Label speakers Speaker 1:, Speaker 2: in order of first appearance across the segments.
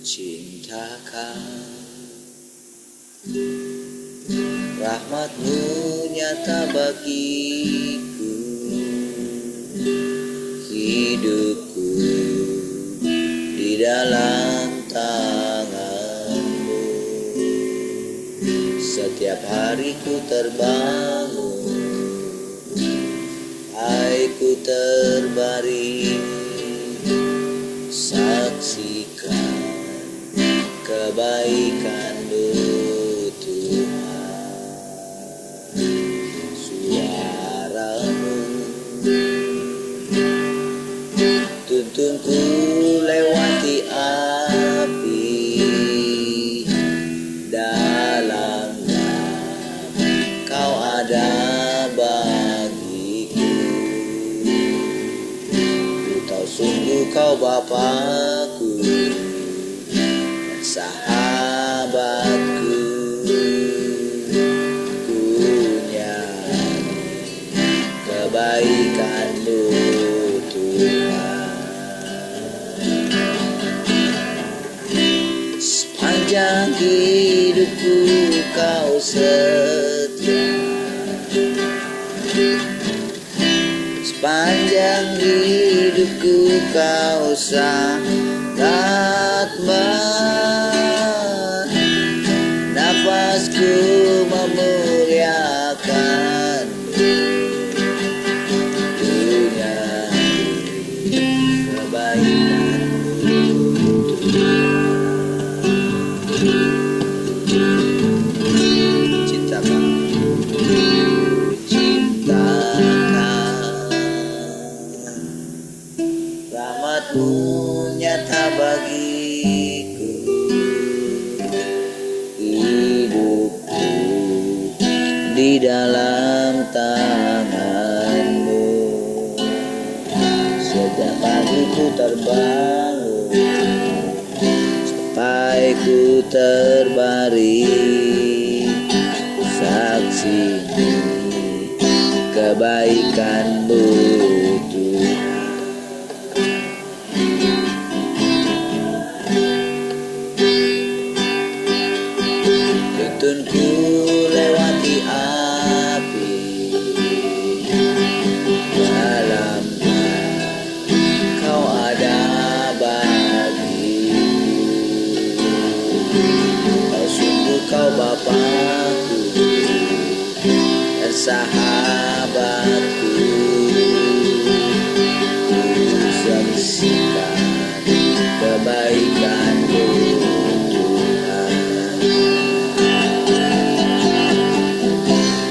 Speaker 1: cintakan. Rahmat-Mu nyata bagiku, hidupku di dalam tangan-Mu. Setiap hari ku terbangun, ku terbaring, saksikan kebaikan-Mu Tuhan. Suara-Mu tuntunku lewati api, dalamnya Kau ada bagiku. Ku tahu sungguh Kau Bapa-Ku dan sahabat-Ku. Ku nyanyi kebaikan-Mu Tuhan. Sepanjang hidupku Kau setia, sepanjang hidupku Kau sangat baik. Nafasku memuliakan-Mu, ku nyanyi kebaikan-Mu Tuhan. Cintakan, Rahmat-Mu nyata bagiku, hidupku di dalam tangan-Mu. Setiap pagi ku terbangun sampai ku terbaring, saksi kebaikan-Mu Tuhan. Tuntunku lewati api, dalamnya Kau ada bagiku. Kau sungguh Kau Bapa-Ku dan sahabat-Ku. Ku saksikan kebaikan-Mu Tuhan.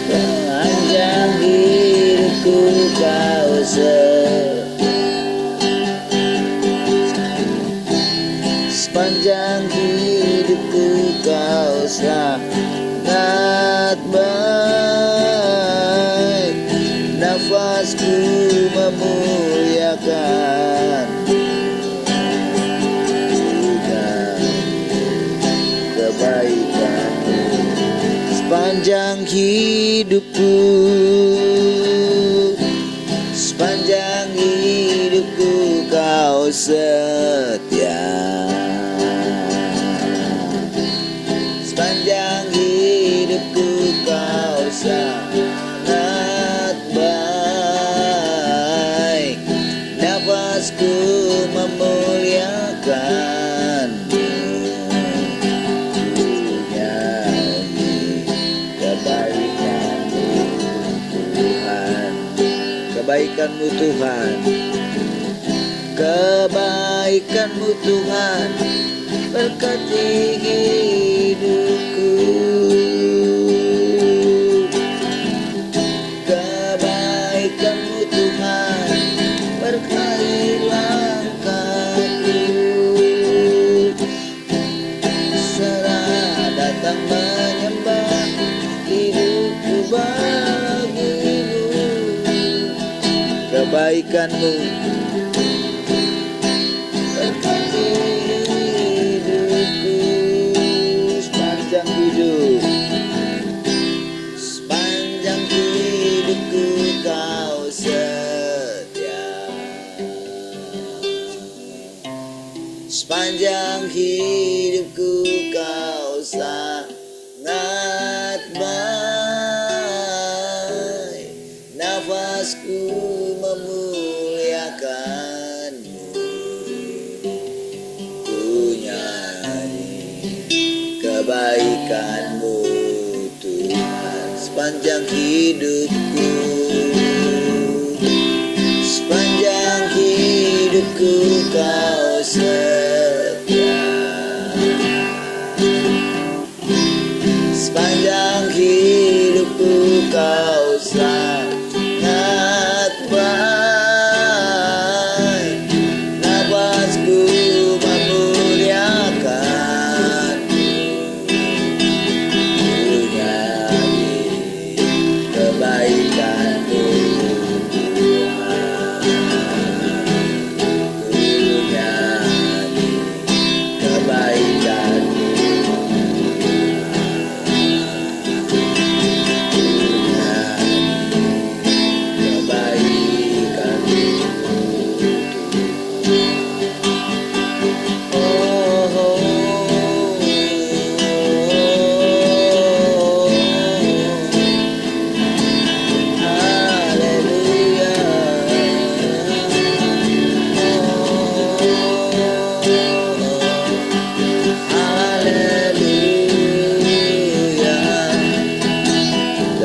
Speaker 1: Sepanjang hidupku Kau sepanjang hidupku Kau sangat baik. Nafasku memuliakan kebaikan-Mu. Sepanjang hidupku, sepanjang hidupku Kau setia, sepanjang hidupku Kau sangat baik. Nafasku memuliakan-Mu, ku nyanyi kebaikan-Mu Tuhan. Kebaikan-Mu Tuhan, kebaikan-Mu Tuhan berkati hidupku. Kebaikan-Mu Tuhan berkahi langkahku. Serah datang menyembah hidupku bagi-Mu. Kebaikan-Mu berkati hidupku sepanjang hidup, sepanjang hidupku Kau setia, sepanjang hidup napasku memuliakanmu. Ku nyanyi kebaikanmu Tuhan sepanjang hidupku. Sepanjang hidupku kau setia. Sepanjang hidupku kau sangat baik. Napasku memuliakanmu. Ku nyanyi kebaikanmu Tuhan. Ku nyanyi kebaikanmu.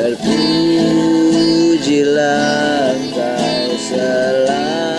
Speaker 1: Terpujilah Engkau selamanya.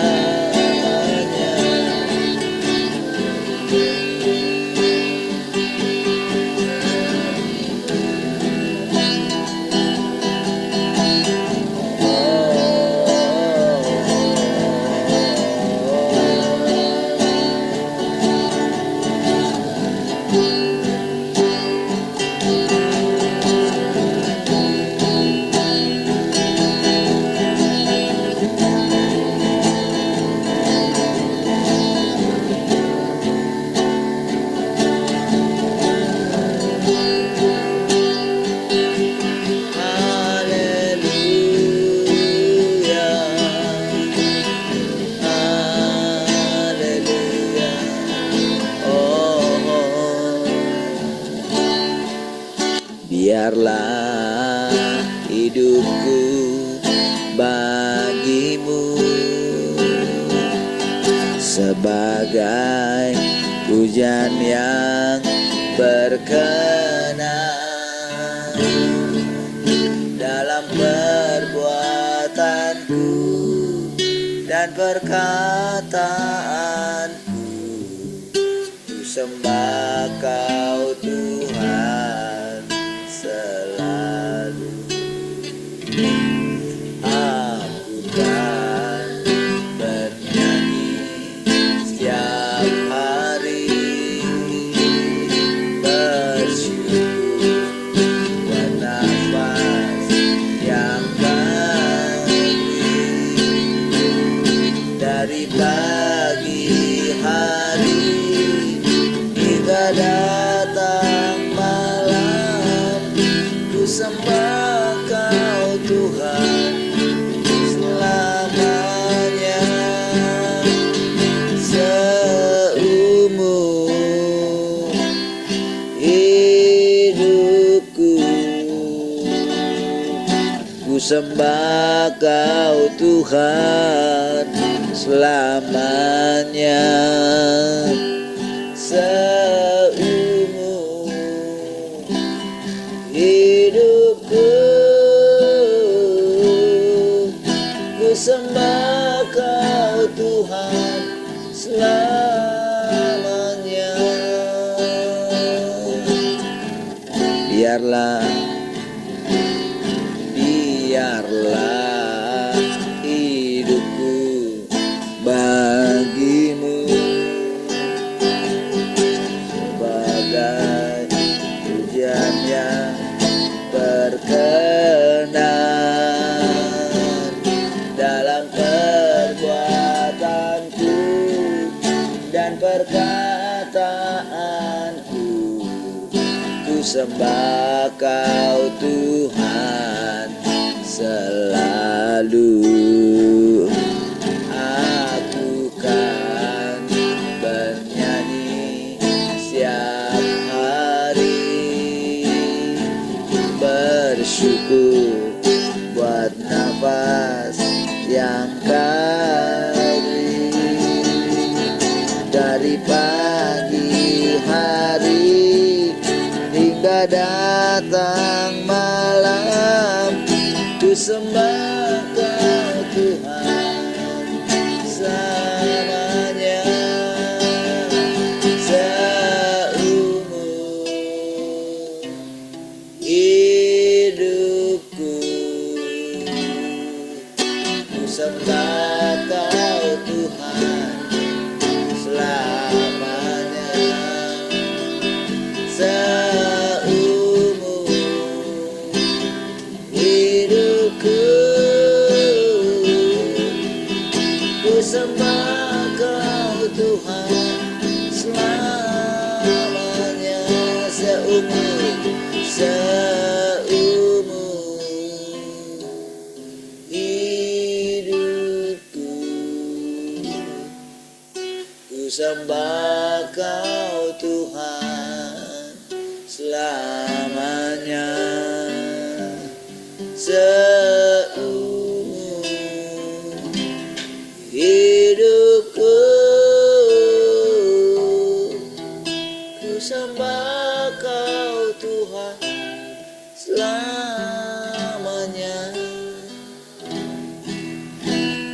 Speaker 1: Biarlah hidupku bagimu sebagai pujian yang berkenan dalam perbuatanku dan perkataanku. Ku sembah Kau Tuhan selalu. Aku kan bernyanyi setiap hari, bersyukur buat nafas yang beri. Dari pagi hari hingga datang malam, ku sembah Kau Tuhan selamanya. Seumur hidupku ku sembah Kau Tuhan selamanya. Seumur hidupku ku sembah Kau Tuhan selamanya. Biarlah hidupku bagimu sebagai pujian yang berkenan dalam perbuatanku dan perkataanku. Ku sembah Kau Tuhan selalu. Aku kan bernyanyi setiap hari, bersyukur buat nafas sembah Kau Tuhan selamanya, seumur hidupku. Ku sembah Kau Tuhan selamanya, seumur hidupku. Ku sembah Kau Tuhan selamanya, seumur hidupku. Ku sembah Kau Tuhan selamanya, seumur hidupku. Ku sembah Kau Tuhan selamanya,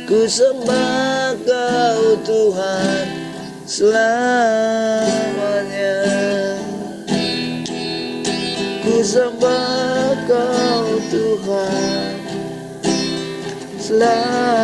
Speaker 1: ku sembah Kau Tuhan selamanya, ku sembah Kau Tuhan selamanya.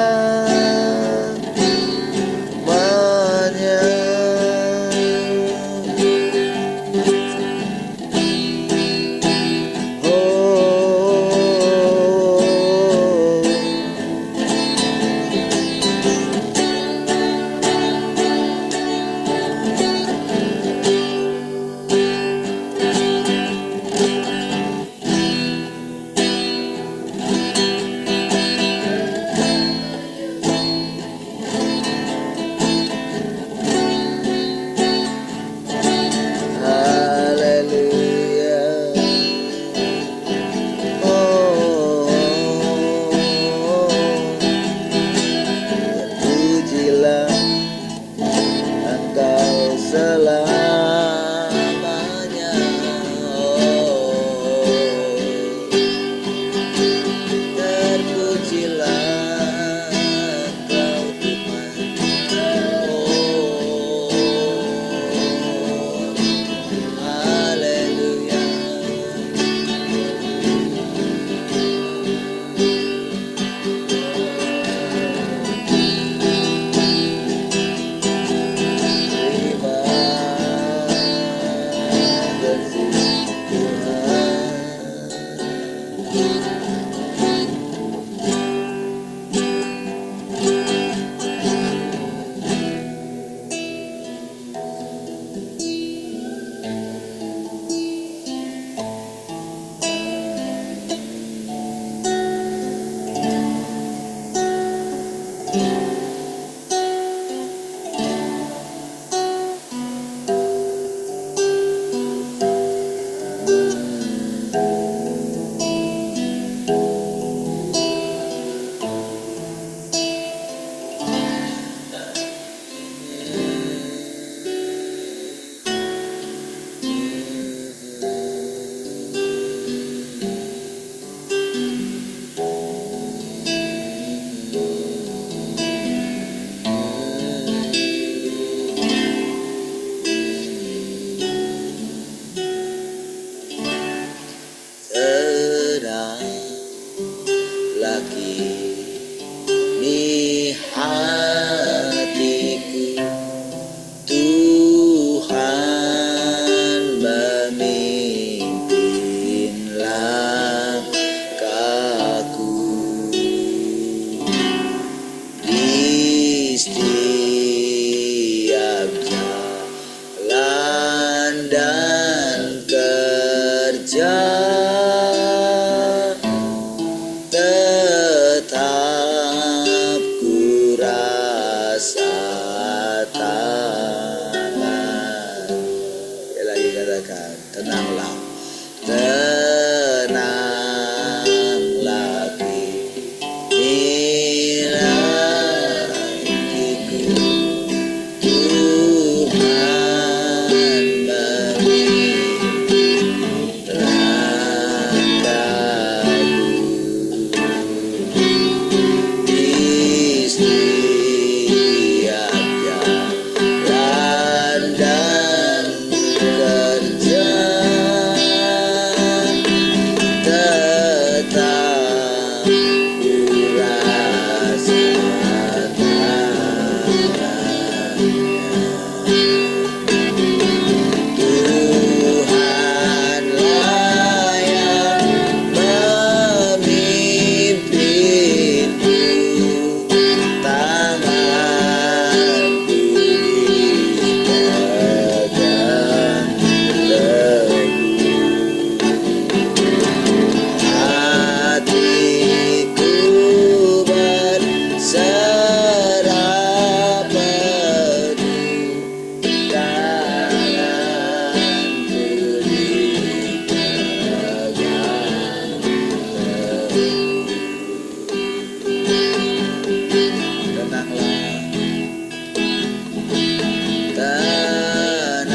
Speaker 1: tenanglah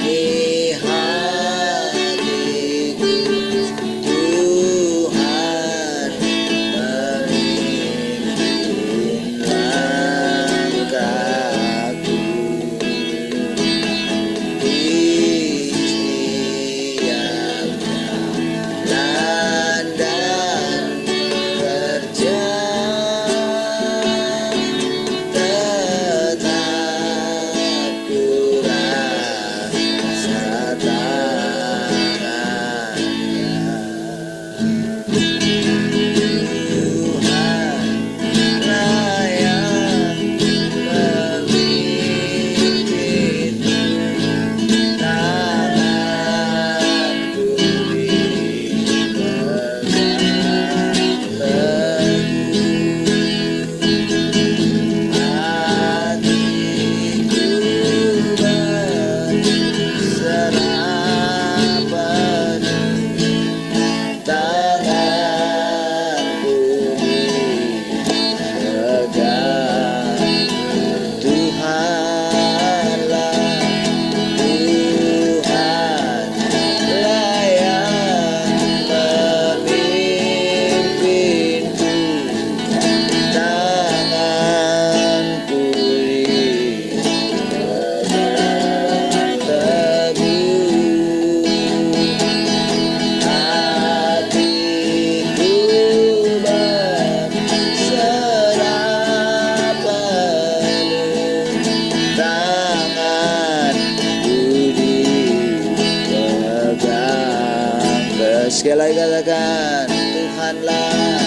Speaker 1: di hatiku. Tuhan memimpin langkahku di setiap jalan dan berjalan, tetap ku rasa tangannya. Tuhanlah yang memimpinku, tanganku dipegang teguh, hatiku berserah penuh, tanganku dipegang. Tuhanlah yang memimpinku, tanganku dipegang teguh, hatiku berserah penuh, tanganku dipegang. Sekali lagi katakan, Tuhanlah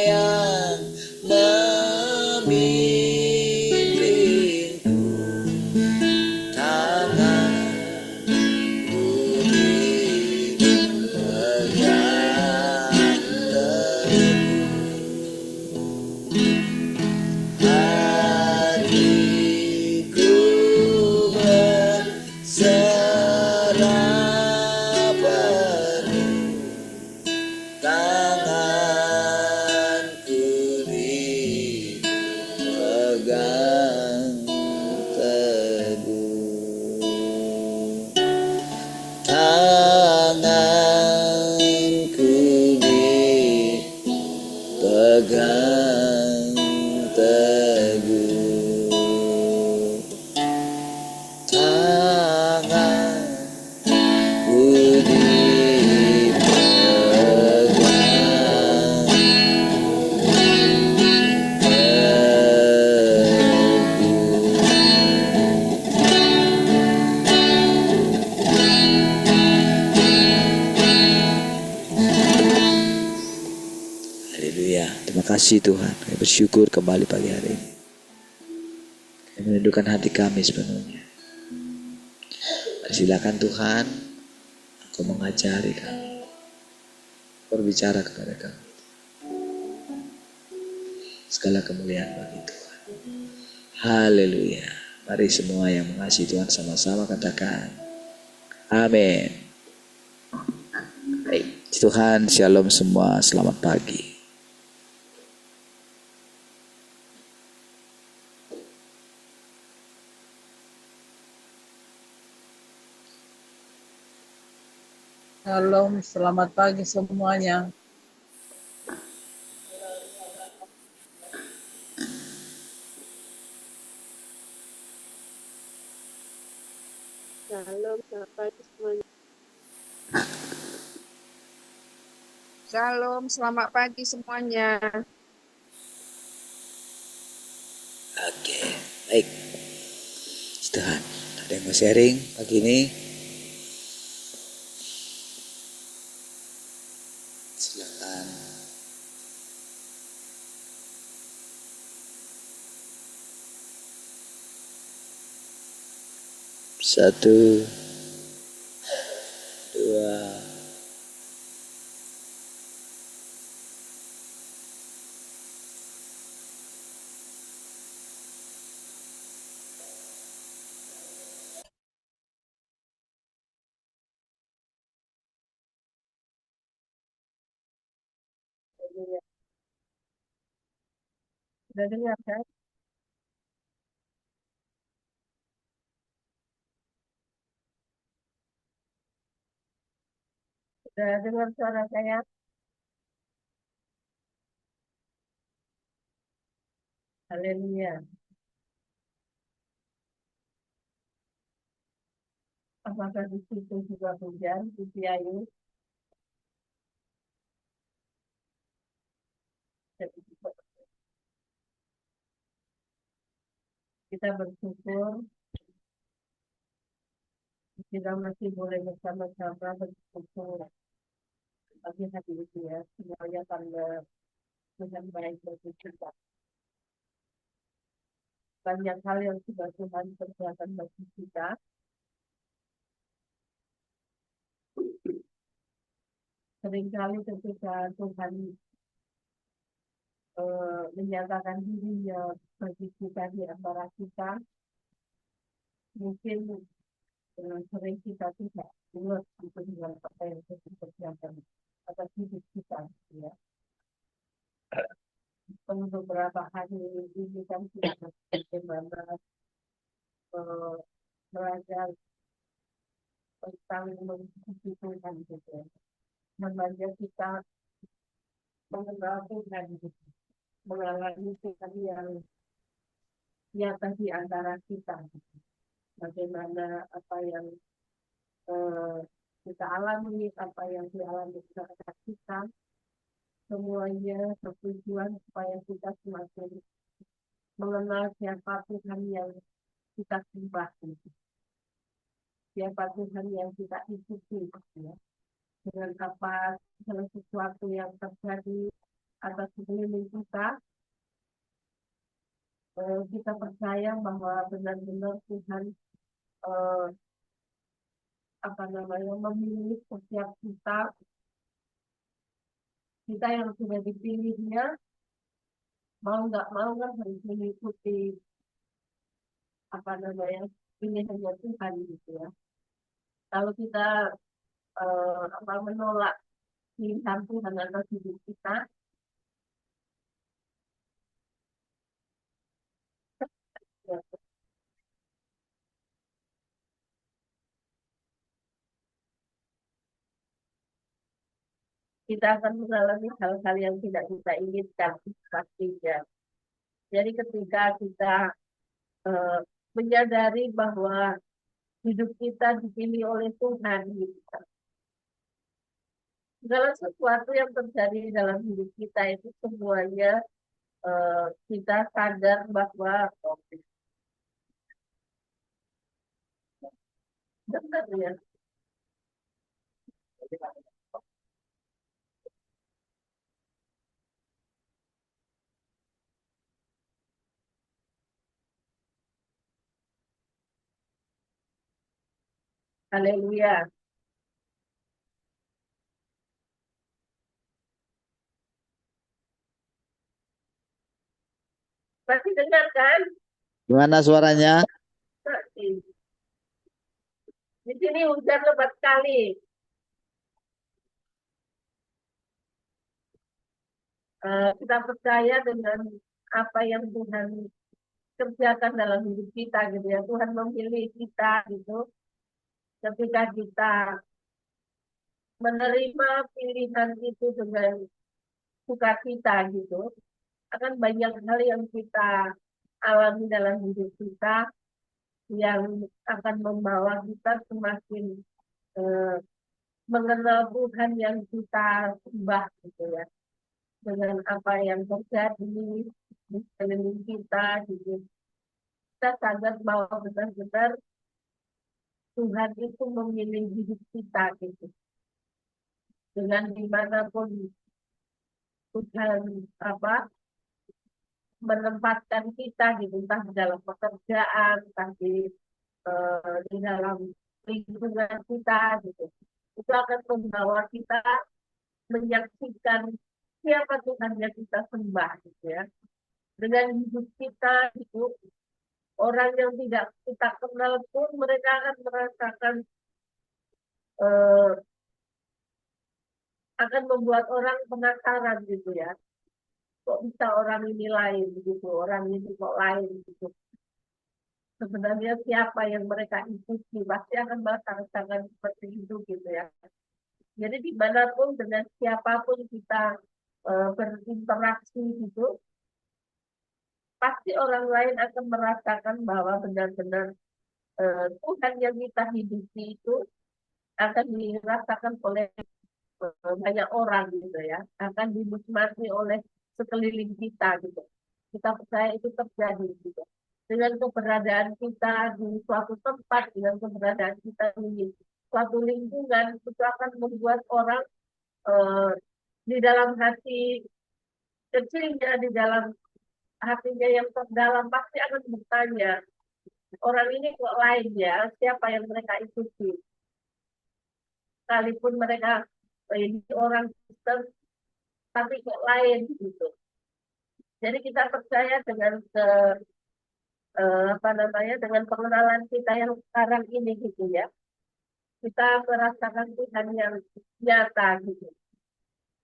Speaker 1: yang memimpinku, tanganku dipegang teguh, hatiku berserah penuh, tanganku dipegang teguh, tanganku dipegang teguh, tanganku Haleluya. Terima kasih Tuhan. Kami bersyukur kembali pagi hari ini. Kami menundukkan hati kami sepenuhnya. Silakan Tuhan, Engkau mengajari kami, berbicara kepada kami. Segala kemuliaan bagi Tuhan. Haleluya. Mari semua yang mengasihi Tuhan sama-sama katakan amin. Baik, Tuhan, shalom semua, selamat pagi.
Speaker 2: Shalom, selamat pagi semuanya.
Speaker 3: Shalom, selamat pagi semuanya.
Speaker 4: Shalom, selamat pagi semuanya.
Speaker 1: Oke, baik. Tuhan, ada yang mau sharing pagi ini? Silakan. Satu, dua,
Speaker 3: Sudah dengar kan? Sudah dengar suara saya? Haleluya. Apakah di situ juga hujan, Siti Ayu? Kita bersyukur kita masih boleh bersama-sama bersyukur pagi hari itu ya. Semuanya karena Tuhan baik bagi kita. Banyak hal yang sudah Tuhan kerjakan bagi kita. Seringkali ketika Tuhan menyatakan dirinya bagi kita di antara kita, mungkin sering kita tidak ingat itu dengan apa yang Tuhan kerjakan atas hidup kita. Ya. Untuk beberapa hari ini kan kita bagaimana belajar tentang mengikuti Tuhan gitu ya. Membaca kita mengenal Tuhan gitu. Mengalami Tuhan yang nyata di antara kita. Bagaimana apa yang kita alami, apa yang dialami masyarakat kita, semuanya bertujuan supaya kita semakin mengenal siapa Tuhan yang kita sembah, siapa Tuhan yang kita ikuti, ya. Dengan apa segala sesuatu yang terjadi atas sekeliling kita percaya bahwa benar-benar Tuhan memilih setiap kita yang sudah dipilihnya, mau nggak mau kan harus mengikuti pilihannya Tuhan gitu ya. Kalau kita menolak pilihan Tuhan atas hidup kita, ya, kita akan mengalami hal-hal yang tidak kita inginkan pastinya. Jadi ketika kita menyadari bahwa hidup kita dipilih oleh Tuhan, gitu. Segala sesuatu yang terjadi dalam hidup kita itu semuanya kita sadar bahwa benar ya. Haleluya. Pasti dengar kan?
Speaker 1: Gimana suaranya?
Speaker 3: Di sini hujan lebat sekali. Kita percaya dengan apa yang Tuhan kerjakan dalam hidup kita gitu ya. Tuhan memilih kita gitu. Ketika kita menerima pilihan itu dengan sukacita gitu, akan banyak hal yang kita alami dalam hidup kita yang akan membawa kita semakin mengenal Tuhan yang kita sembah gitu ya. Dengan apa yang terjadi di sekeliling kita gitu. Kita sadar bahwa benar-benar Tuhan itu memilih hidup kita gitu. Dengan dimanapun Tuhan menempatkan kita gitu, entah di dalam pekerjaan, entah di dalam lingkungan kita gitu. Itu akan membawa kita menyaksikan siapa Tuhan yang kita sembah gitu ya. Dengan hidup kita itu, orang yang tidak kita kenal pun mereka akan merasakan akan membuat orang penasaran gitu ya. Kok bisa orang ini lain gitu, orang ini kok lain gitu. Sebenarnya siapa yang mereka ikuti, pasti akan merasakan seperti itu gitu ya. Jadi dimanapun dengan siapapun kita berinteraksi gitu, pasti orang lain akan merasakan bahwa benar-benar Tuhan yang kita hidupi itu akan dirasakan oleh banyak orang gitu ya, akan dinikmati oleh sekeliling kita gitu. Kita percaya itu terjadi gitu. Dengan keberadaan kita di suatu tempat, dengan keberadaan kita di suatu lingkungan, itu akan membuat orang eh, di dalam hati kecilnya, di dalam hatinya yang terdalam pasti akan bertanya, orang ini kok lain ya, siapa yang mereka ikuti? Sekalipun mereka ini orang Kristen, tapi kok lain gitu. Jadi kita percaya dengan apa namanya, dengan pengenalan kita yang sekarang ini gitu ya, kita merasakan Tuhan yang nyata gitu.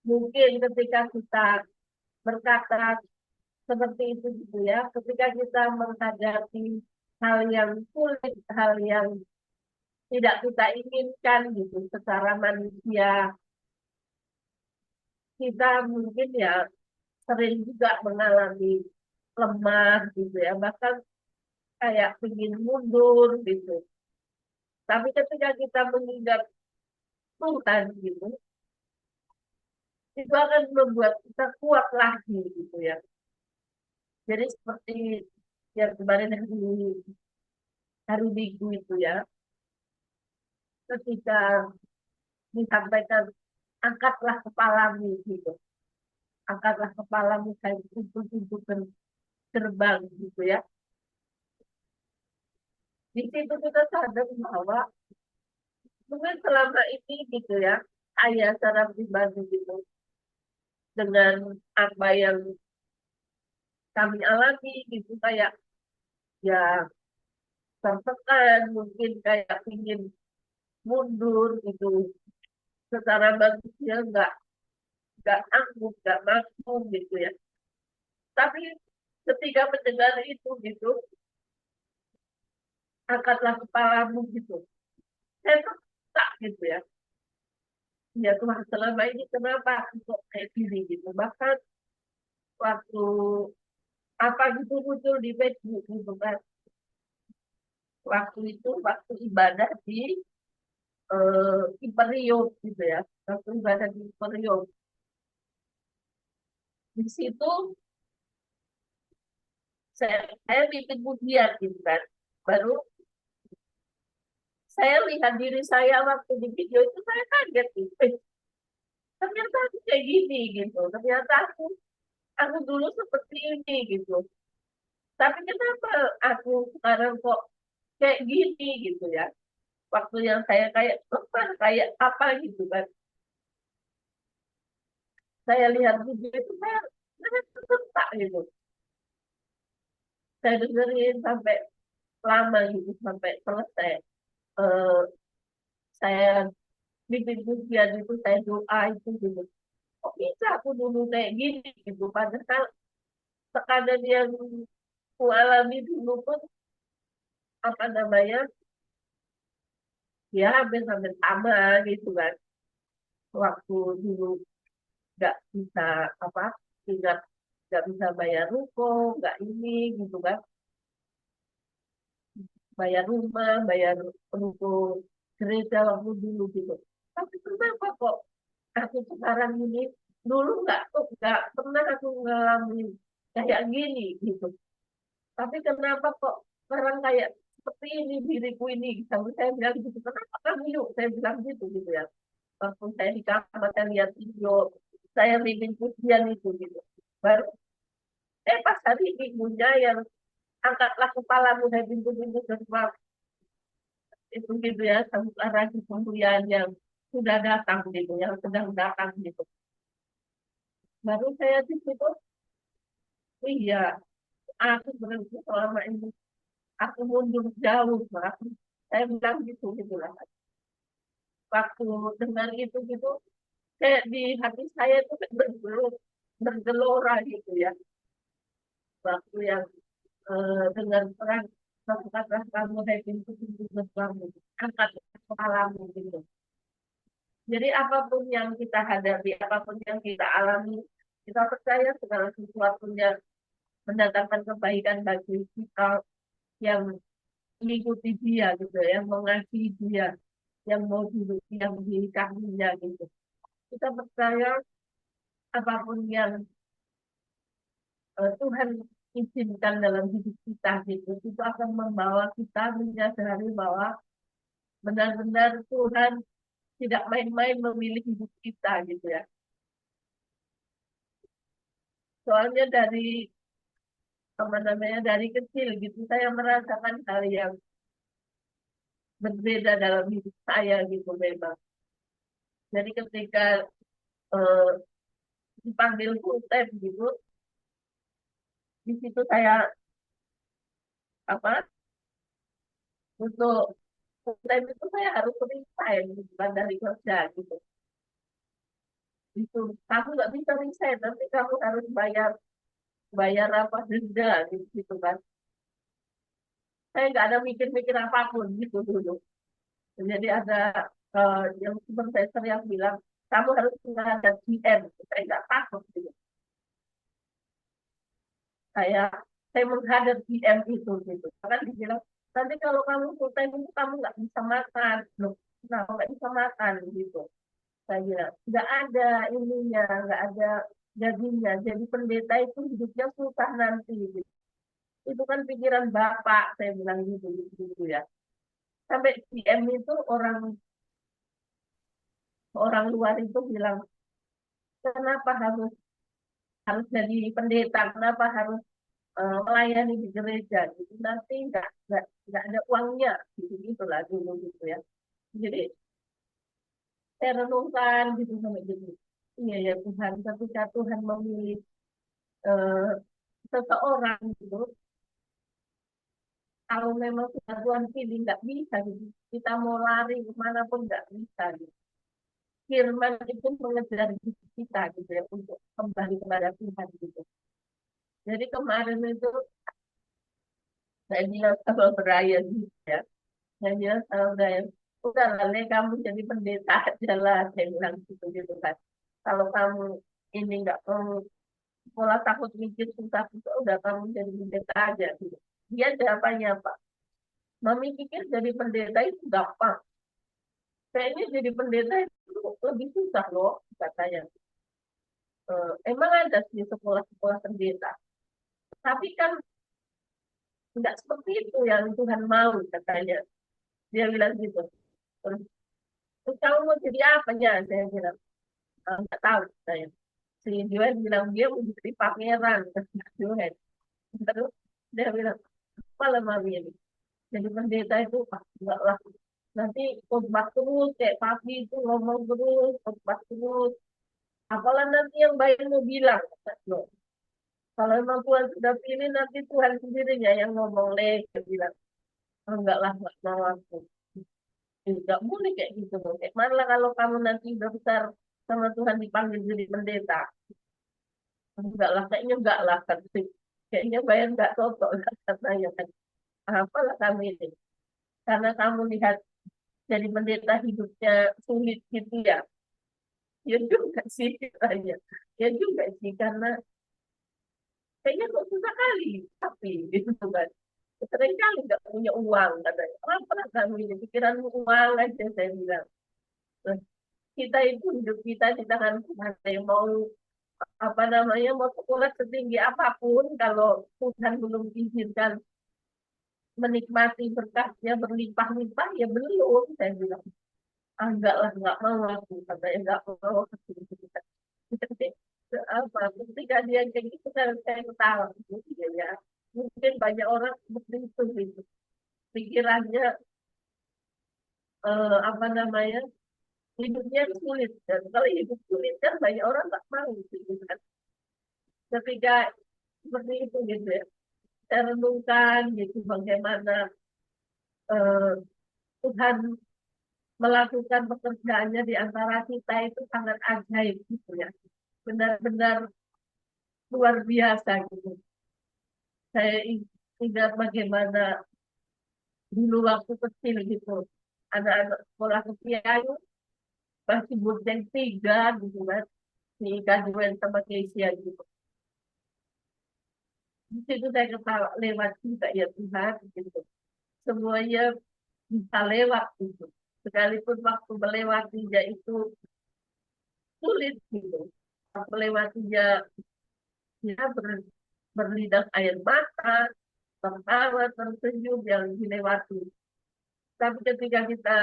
Speaker 3: Mungkin ketika kita berkata seperti itu gitu ya, ketika kita menghadapi hal yang sulit, hal yang tidak kita inginkan gitu secara manusia, kita mungkin ya sering juga mengalami lemah gitu ya, bahkan kayak ingin mundur gitu. Tapi ketika kita mengingat Tuhan gitu, itu akan membuat kita kuat lagi gitu ya. Jadi seperti yang kemarin hari Minggu itu ya, ketika disampaikan angkatlah kepalamu gitu, angkatlah kepalamu saya pintu-pintu terbang gitu ya. Di situ kita sadar bahwa mungkin selama ini gitu ya, saya secara pribadi gitu, dengan apa yang kami alami gitu, kayak ya tertekan, mungkin kayak ingin mundur gitu, secara manusia nggak sanggup, nggak mampu gitu ya. Tapi ketika mendengar itu gitu, angkatlah kepalamu gitu. Saya tuh tak gitu ya. Ya Tuhan, selama ini kenapa aku kok kayak gini gitu. Bahkan waktu apa gitu muncul di Facebook gitu kan. Waktu itu waktu ibadah di Imperium gitu ya. Waktu ibadah di Imperium. Di situ saya pimpin pujian gitu kan. Baru saya lihat diri saya waktu di video itu, saya kaget gitu. Ternyata aku kayak gini gitu. Ternyata aku dulu seperti ini gitu. Tapi kenapa aku sekarang kok kayak gini gitu ya? Waktu yang saya kayak kayak apa gitu kan? Saya lihat video itu, saya tersentak gitu. Saya dengerin sampai lama gitu, sampai selesai. Eh, saya bikin pujian itu, saya doa itu gitu. Kok bisa aku dulu kayak gini gitu? Padahal tekanan yang ku alami dulu pun apa namanya, ya hampir-hampir sama gitu kan. Waktu dulu nggak bisa apa, ingat nggak bisa bayar ruko, nggak ini gitu kan, bayar rumah, bayar ruko gereja waktu dulu gitu. Tapi kenapa kok aku sekarang ini, dulu nggak pernah aku ngalamin kayak gini gitu. Tapi kenapa kok sekarang kayak seperti ini diriku ini? Sampai saya bilang gitu, kenapa kamu yuk? Saya bilang gitu ya. Waktu saya di kamar, saya lihat video, saya bikin pujian itu gitu. Baru pas hari minggunya yang angkatlah kepalamu dari pintu-pintu gerbang itu gitu ya, sambutlah raja kemuliaan yang sudah datang gitu, yang sedang datang gitu. Baru saya di situ, oh iya, aku berhenti selama ini, aku mundur jauh, aku, saya bilang gitu lah. Waktu dengar itu gitu, kayak di hati saya itu kayak bergelora gitu ya. Waktu yang dengan perang katakanlah kamu happy itu kamu angkat kepalamu gitu. Jadi apapun yang kita hadapi, apapun yang kita alami, kita percaya segala sesuatunya mendatangkan kebaikan bagi kita yang mengikuti dia gitu, yang mengasihi dia, yang mau hidup yang dikasihinya gitu. Kita percaya apapun yang Tuhan izinkan dalam hidup kita gitu, itu akan membawa kita menyadari bahwa benar-benar Tuhan tidak main-main memilih hidup kita gitu ya. Soalnya dari kecil gitu saya merasakan hal yang berbeda dalam hidup saya gitu memang. Jadi ketika eh, dipanggil full time gitu, di situ saya apa untuk full time itu saya harus resign gitu kan dari kerja gitu. Itu kamu nggak bisa resign, nanti kamu harus bayar bayar apa denda gitu kan. Saya nggak ada mikir-mikir apapun gitu dulu. Jadi ada yang supervisor yang bilang kamu harus menghadap GM. Saya nggak takut gitu. Saya saya menghadap GM itu gitu. Kan dibilang nanti kalau kamu full time itu kamu nggak bisa makan. Loh, nah nggak bisa makan gitu. Saya bilang nggak ada ininya, nggak ada gajinya. Jadi pendeta itu hidupnya susah nanti. Gitu. Itu kan pikiran bapak, saya bilang gitu ya. Sampai GM itu orang orang luar itu bilang kenapa harus harus jadi pendeta, kenapa harus melayani di gereja, gitu nanti nggak ada uangnya, gitu gitulah dulu gitu ya. Jadi saya renungkan gitu sampai gitu. Iya ya Tuhan, ketika Tuhan memilih eh, seseorang gitu, kalau memang sudah Tuhan pilih nggak bisa gitu. Kita mau lari kemana pun nggak bisa gitu. Firman itu mengejar kita gitu ya untuk kembali kepada Tuhan gitu. Jadi kemarin itu saya bilang sama Brian gitu ya. Saya bilang sama Brian, udah lah Le, kamu jadi pendeta aja lah. Saya bilang gitu kan. Kalau kamu ini nggak mau sekolah takut mikir susah, udah kamu jadi pendeta aja gitu. Dia jawabannya Pak, Mami pikir jadi pendeta itu gampang. Kayaknya jadi pendeta itu lebih susah loh, katanya. Emang ada sih sekolah-sekolah pendeta. Tapi kan nggak seperti itu yang Tuhan mau, katanya. Dia bilang gitu. Terus, terus kamu mau jadi apa ya? Saya bilang, nggak tahu saya. Si Joel bilang dia mau jadi pangeran. Joel. Terus dia bilang, apa lah mami ini? Jadi pendeta itu, enggak lah. Nanti khotbah terus, kayak papi itu ngomong terus, khotbah terus. Apalah nanti yang baik mau bilang. Loh, kalau memang Tuhan sudah pilih, nanti Tuhan sendirinya yang ngomong. Dia bilang, enggak lah, enggak mau aku. Enggak boleh kayak gitu. Kayak mana kalau kamu nanti udah besar sama Tuhan dipanggil jadi pendeta? Enggak lah, kayaknya enggak lah. Kayaknya bayar enggak cocok katanya kan. Apalah kamu ini. Karena kamu lihat jadi pendeta hidupnya sulit gitu ya. Ya juga sih katanya. Ya juga sih karena kayaknya kok susah kali. Tapi gitu kan. Sering kali nggak punya uang katanya. Apa kamu ini pikiranmu uang aja saya bilang. Terus kita itu hidup kita di tangan Tuhan. Yang mau apa namanya mau sekolah setinggi apapun kalau Tuhan belum izinkan menikmati berkahnya berlimpah-limpah ya belum saya bilang enggak lah nggak mau aku katanya enggak mau apa ketika dia kayak gitu kan saya ketawa gitu ya mungkin banyak orang seperti itu gitu pikirannya apa namanya hidupnya sulit dan kalau hidup sulit kan banyak orang nggak mau gitu kan ketika seperti itu gitu ya saya renungkan gitu bagaimana eh, Tuhan melakukan pekerjaannya di antara kita itu sangat ajaib gitu ya. Benar-benar luar biasa gitu. Saya ingat bagaimana dulu waktu kecil gitu. Anak-anak sekolah kecil masih bonceng tiga gitu kan. Di Kajuan sama Kesia gitu. Di situ saya ketawa lewat juga ya Tuhan gitu. Semuanya bisa lewat gitu. Sekalipun waktu melewatinya itu sulit gitu. Melewatinya ya berlinang air mata, tertawa, tersenyum yang dilewati. Tapi ketika kita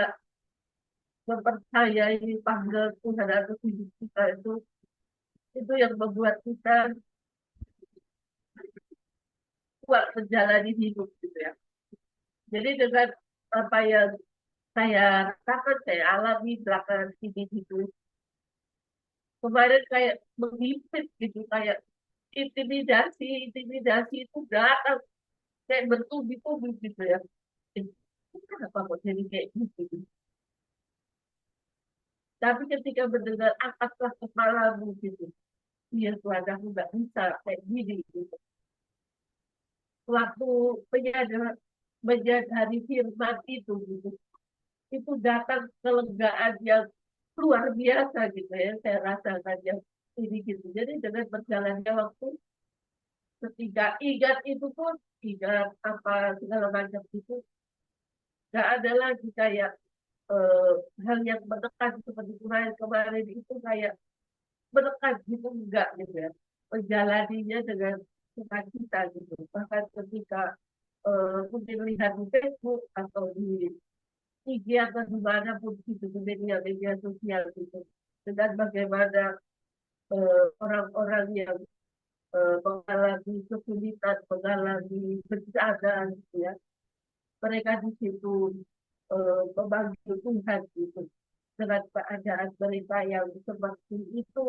Speaker 3: mempercayai panggilan Tuhan atas hidup kita itu yang membuat kita kuat menjalani hidup gitu ya. Jadi dengan apa yang saya rasakan, saya alami belakangan ini gitu. Kemarin kayak menghimpit gitu, kayak intimidasi itu datang kayak bertubi-tubi gitu ya. Kenapa kok jadi kayak gitu? Tapi ketika mendengar angkatlah kepalamu gitu, iya Tuhan aku nggak bisa kayak gini gitu. Waktu menyadari firman itu gitu, itu datang kelegaan yang luar biasa gitu ya. Saya rasakan yang ini gitu. Jadi dengan berjalannya waktu, ketika ingat itu pun ingat apa segala macam itu, nggak ada lagi kayak eh, hal yang menekan seperti kemarin itu kayak menekan gitu enggak gitu ya, menjalaninya dengan sukacita gitu. Bahkan ketika mungkin lihat di Facebook atau di IG atau di mana pun gitu, di media sosial gitu, dengan bagaimana orang-orang yang mengalami kesulitan, mengalami bencana gitu ya, mereka di situ memanggil Tuhan gitu. Dengan keadaan mereka yang seperti itu,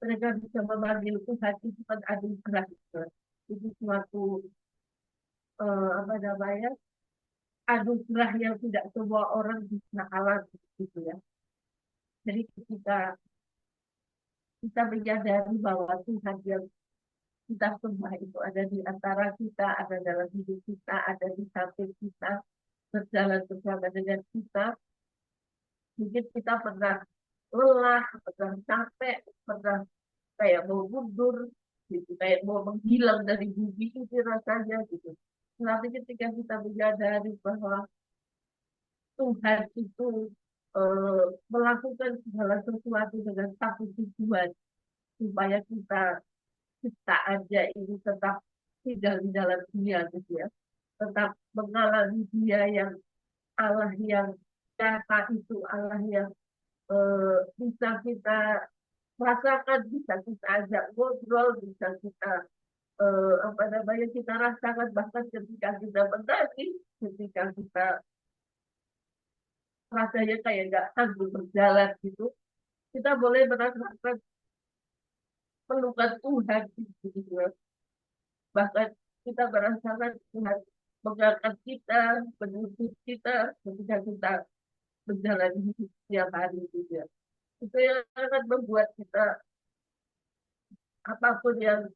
Speaker 3: mereka bisa memanggil Tuhan itu kan anugerah gitu. Itu suatu apa namanya, anugerah yang tidak semua orang bisa alami gitu ya. Jadi ketika kita menyadari bahwa Tuhan yang kita sembah itu ada di antara kita, ada dalam hidup kita, ada di samping kita, berjalan bersama dengan kita, mungkin kita pernah lelah, pernah capek, pernah kayak mau mundur, gitu, kayak mau menghilang dari bumi itu rasanya gitu. Tapi ketika kita menyadari bahwa Tuhan itu melakukan segala sesuatu dengan satu tujuan supaya kita aja ini tetap tinggal di dalam dunia gitu ya, tetap mengalami dia yang Allah yang nyata itu, Allah yang bisa kita rasakan, bisa kita ajak ngobrol, bisa kita apa namanya, kita rasakan bahkan ketika kita menangis, ketika kita rasanya kayak nggak sanggup berjalan gitu, kita boleh merasakan pelukan Tuhan gitu ya. Bahkan kita merasakan Tuhan mengangkat kita, menuntut kita ketika kita menjalani hidup setiap hari gitu ya. Itu yang akan membuat kita apapun yang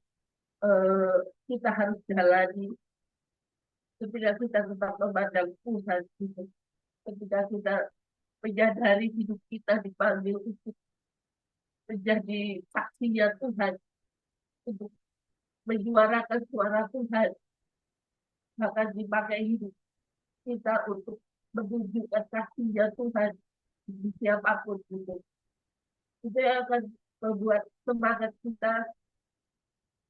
Speaker 3: eh, kita harus jalani, ketika kita tetap memandang Tuhan gitu. Ketika kita menyadari hidup kita dipanggil untuk menjadi saksinya Tuhan, untuk menyuarakan suara Tuhan, bahkan dipakai hidup kita untuk menunjukkan saksinya Tuhan di siapapun gitu. Itu yang akan membuat semangat kita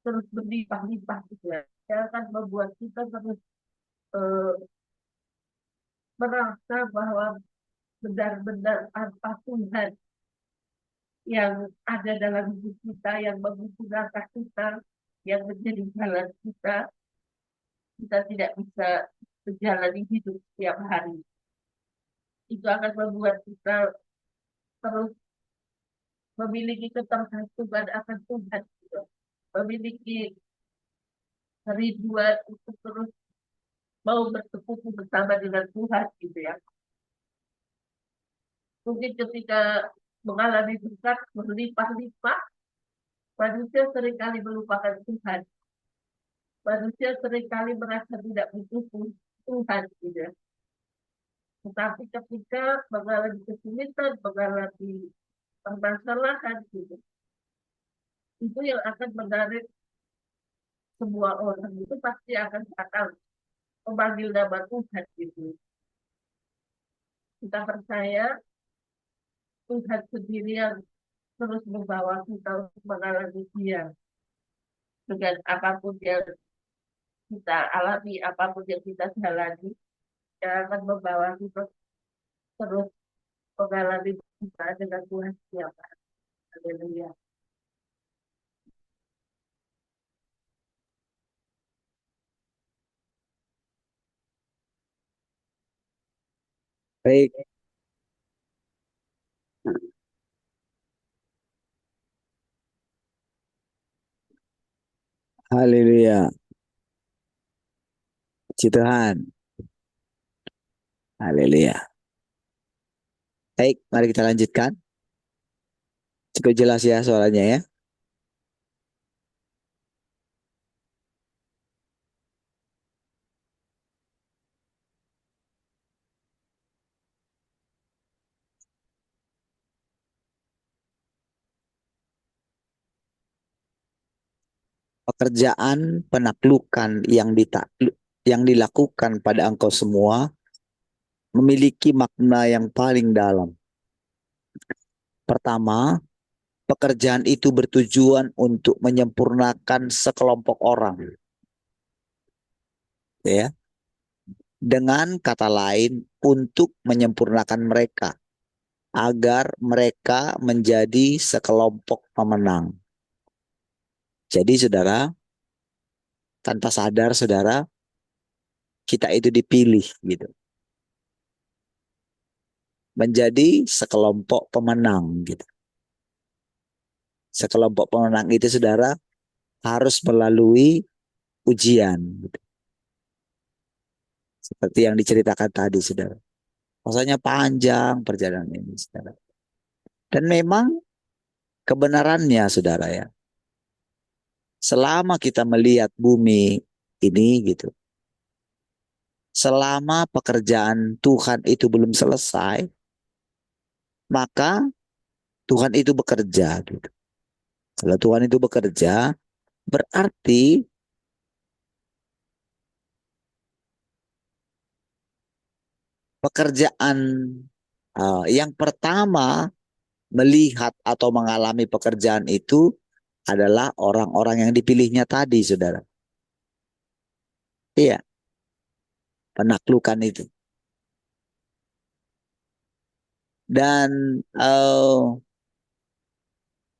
Speaker 3: terus berlimpah-limpah gitu ya. Yang akan membuat kita terus eh, merasa bahwa benar-benar tanpa Tuhan yang ada dalam hidup kita, yang mengikuti langkah kita, yang menjadi jalan kita, kita tidak bisa menjalani hidup setiap hari. Itu akan membuat kita terus memiliki ketergantungan akan Tuhan, gitu. Memiliki kerinduan untuk terus mau bersekutu bersama dengan Tuhan gitu ya. Mungkin ketika mengalami berkat berlimpah-limpah, manusia seringkali melupakan Tuhan. Manusia seringkali merasa tidak butuh Tuhan, gitu ya. Tetapi ketika mengalami kesulitan, mengalami permasalahan, gitu, itu yang akan menarik semua orang itu pasti akan memanggil nama Tuhan, gitu. Kita percaya Tuhan sendiri yang terus membawa kita untuk mengalami Dia dengan apapun yang kita alami, apapun yang kita jalani, yang akan membawa kita terus mengalami kita dengan Tuhan setiap hari. Haleluya.
Speaker 1: Baik, haleluya. Puji Tuhan. Haleluya. Baik, mari kita lanjutkan. Cukup jelas ya suaranya ya. Pekerjaan penaklukan yang dilakukan pada engkau semua memiliki makna yang paling dalam. Pertama, pekerjaan itu bertujuan untuk menyempurnakan sekelompok orang. Ya. Dengan kata lain, untuk menyempurnakan mereka agar mereka menjadi sekelompok pemenang. Jadi saudara, tanpa sadar saudara, kita itu dipilih gitu. Menjadi sekelompok pemenang gitu. Sekelompok pemenang itu saudara harus melalui ujian gitu. Seperti yang diceritakan tadi saudara. Rasanya panjang perjalanan ini saudara. Dan memang kebenarannya saudara ya. Selama kita melihat bumi ini gitu. Selama pekerjaan Tuhan itu belum selesai, maka Tuhan itu bekerja gitu. Kalau Tuhan itu bekerja, berarti pekerjaan yang pertama melihat atau mengalami pekerjaan itu adalah orang-orang yang dipilihnya tadi, saudara. Iya, penaklukan itu. Dan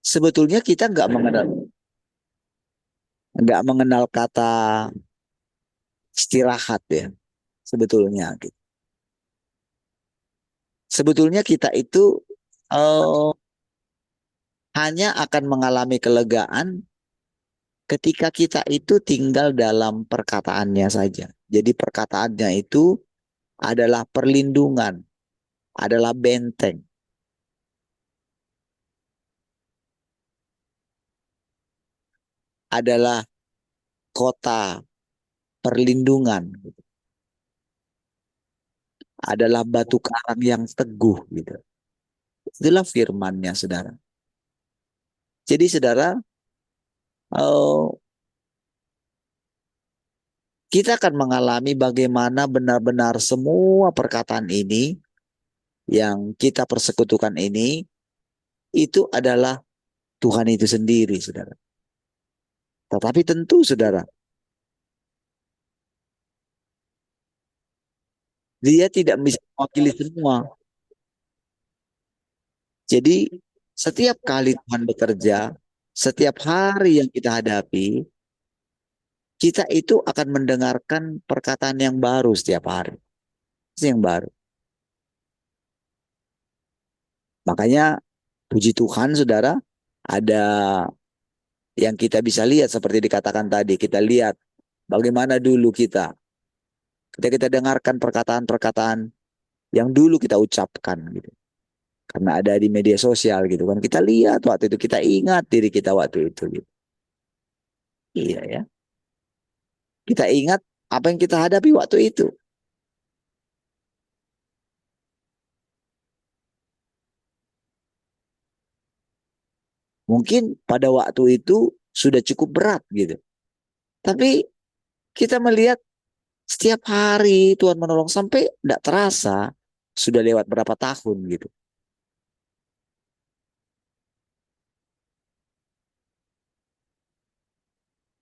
Speaker 1: sebetulnya kita nggak mengenal kata istirahat ya, sebetulnya. Gitu. Sebetulnya kita itu hanya akan mengalami kelegaan ketika kita itu tinggal dalam perkataannya saja. Jadi perkataannya itu adalah perlindungan, adalah benteng. Adalah kota perlindungan. Adalah batu karang yang teguh. Gitu. Itulah firman-Nya, saudara. Jadi saudara, kita akan mengalami bagaimana benar-benar semua perkataan ini yang kita persekutukan ini itu adalah Tuhan itu sendiri, saudara. Tetapi tentu, saudara, Dia tidak bisa mewakili semua. Jadi setiap kali Tuhan bekerja, setiap hari yang kita hadapi, kita itu akan mendengarkan perkataan yang baru setiap hari. Yang baru. Makanya puji Tuhan saudara, ada yang kita bisa lihat seperti dikatakan tadi. Kita lihat bagaimana dulu kita ketika kita dengarkan perkataan-perkataan yang dulu kita ucapkan gitu. Karena ada di media sosial gitu kan. Kita lihat waktu itu, kita ingat diri kita waktu itu gitu. Iya ya. Kita ingat apa yang kita hadapi waktu itu. Mungkin pada waktu itu sudah cukup berat gitu. Tapi kita melihat setiap hari Tuhan menolong sampai tidak terasa sudah lewat berapa tahun gitu.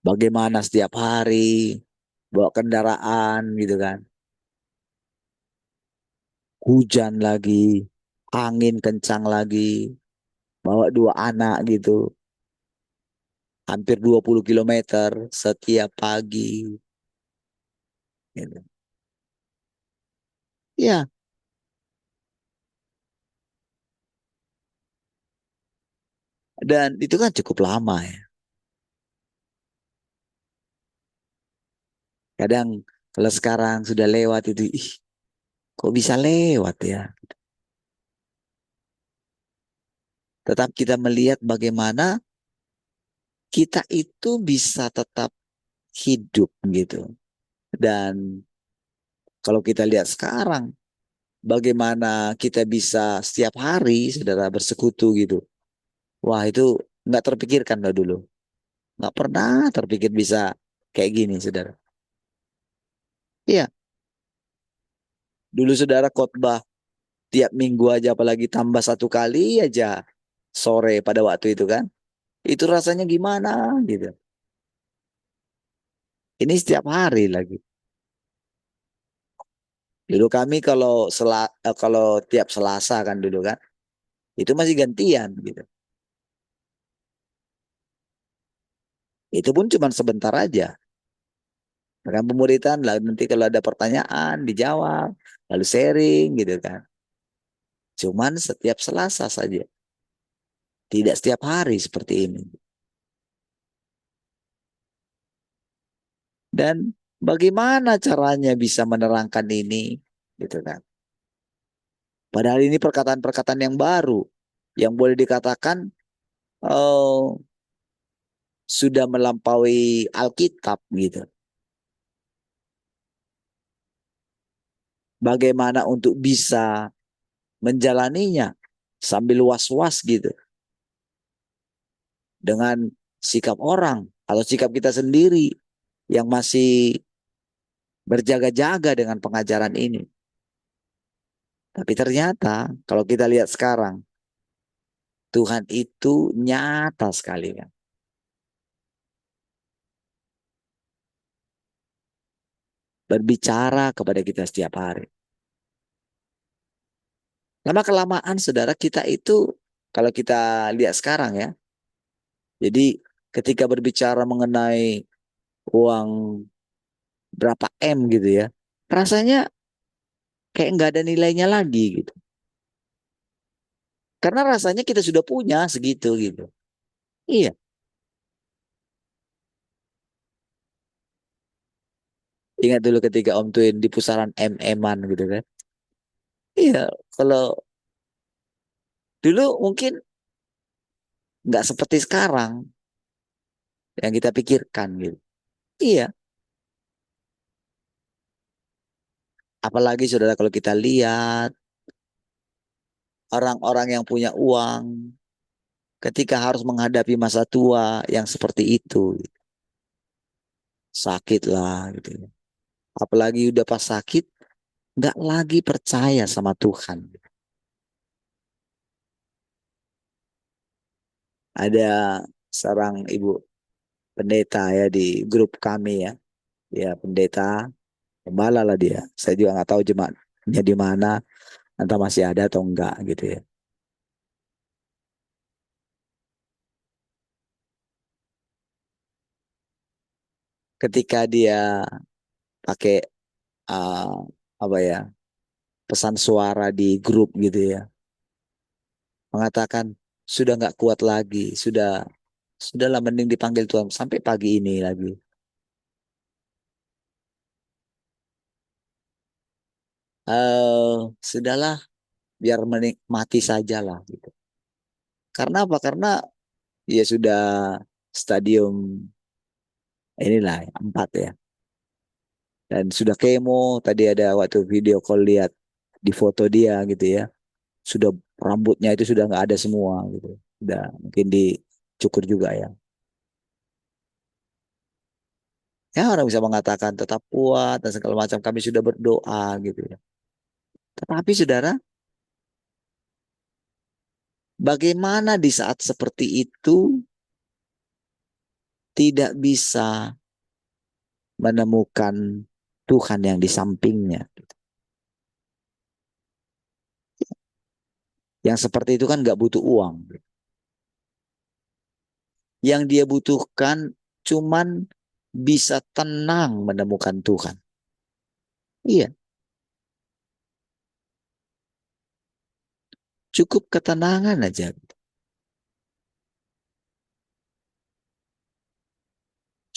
Speaker 1: Bagaimana setiap hari bawa kendaraan gitu kan. Hujan lagi, angin kencang lagi, bawa dua anak gitu. Hampir 20 kilometer setiap pagi. Gitu. Ya, dan itu kan cukup lama ya. Kadang kalau sekarang sudah lewat itu, ih, kok bisa lewat ya? Tetap kita melihat bagaimana kita itu bisa tetap hidup gitu. Dan kalau kita lihat sekarang, bagaimana kita bisa setiap hari saudara bersekutu gitu. Wah itu nggak terpikirkan loh dulu. Nggak pernah terpikir bisa kayak gini saudara. Iya, dulu saudara khotbah tiap minggu aja apalagi tambah satu kali aja sore pada waktu itu kan. Itu rasanya gimana gitu. Ini setiap hari lagi. Dulu kami kalau tiap Selasa kan dulu kan, itu masih gantian gitu. Itu pun cuma sebentar aja. Kan pemuritan lah nanti kalau ada pertanyaan dijawab, lalu sharing gitu kan. Cuman setiap Selasa saja, tidak setiap hari seperti ini. Dan bagaimana caranya bisa menerangkan ini gitu kan. Padahal ini perkataan-perkataan yang baru yang boleh dikatakan oh, sudah melampaui Alkitab gitu. Bagaimana untuk bisa menjalaninya sambil was-was gitu dengan sikap orang atau sikap kita sendiri yang masih berjaga-jaga dengan pengajaran ini. Tapi ternyata kalau kita lihat sekarang Tuhan itu nyata sekali kan. Berbicara kepada kita setiap hari. Lama kelamaan saudara kita itu kalau kita lihat sekarang ya. Jadi ketika berbicara mengenai uang berapa M gitu ya. Rasanya kayak nggak ada nilainya lagi gitu. Karena rasanya kita sudah punya segitu gitu. Iya, ingat dulu ketika Om Twin di pusaran MM-an gitu kan. Iya, kalau dulu mungkin nggak seperti sekarang yang kita pikirkan gitu. Iya, apalagi saudara kalau kita lihat orang-orang yang punya uang ketika harus menghadapi masa tua yang seperti itu, sakit lah gitu ya. Apalagi udah pas sakit, nggak lagi percaya sama Tuhan. Ada seorang ibu pendeta ya di grup kami ya. Ya pendeta, gembala lah dia. Saya juga nggak tahu jemaatnya di mana, entah masih ada atau enggak gitu ya. Ketika dia pakai uh, apa ya pesan suara di grup gitu ya, mengatakan sudah nggak kuat lagi, sudahlah mending dipanggil Tuhan sampai pagi ini lagi. Sudahlah biar menikmati sajalah gitu. Karena apa? Karena ya sudah stadium inilah 4 ya. Dan sudah kemo, tadi ada waktu video call lihat di foto dia gitu ya. Sudah rambutnya itu sudah nggak ada semua gitu. Sudah mungkin dicukur juga ya. Ya orang bisa mengatakan tetap kuat dan segala macam kami sudah berdoa gitu ya. Tetapi saudara, bagaimana di saat seperti itu tidak bisa menemukan Tuhan yang di sampingnya. Yang seperti itu kan nggak butuh uang. Yang dia butuhkan cuman bisa tenang menemukan Tuhan. Iya, cukup ketenangan aja.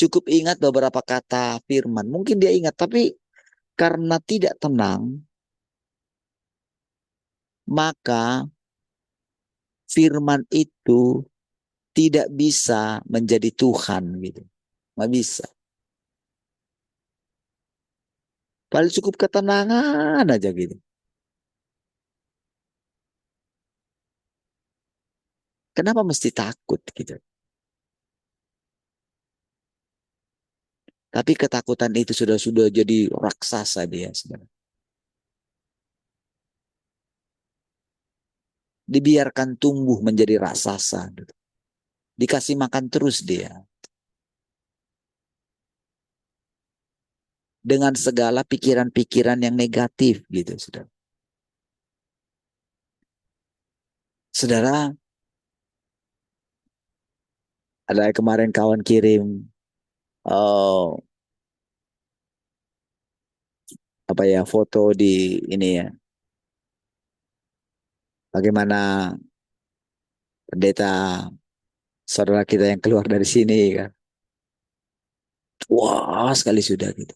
Speaker 1: Cukup ingat beberapa kata firman. Mungkin dia ingat, tapi karena tidak tenang, maka firman itu tidak bisa menjadi Tuhan gitu. Nggak bisa. Paling cukup ketenangan aja gitu. Kenapa mesti takut gitu? Tapi ketakutan itu sudah jadi raksasa dia sebenarnya. Dibiarkan tumbuh menjadi raksasa gitu. Dikasih makan terus dia. Dengan segala pikiran-pikiran yang negatif gitu, saudara. Saudara, ada kemarin kawan kirim oh, apa ya foto di ini ya. Bagaimana pendeta saudara kita yang keluar dari sini kan. Wah, sekali sudah gitu.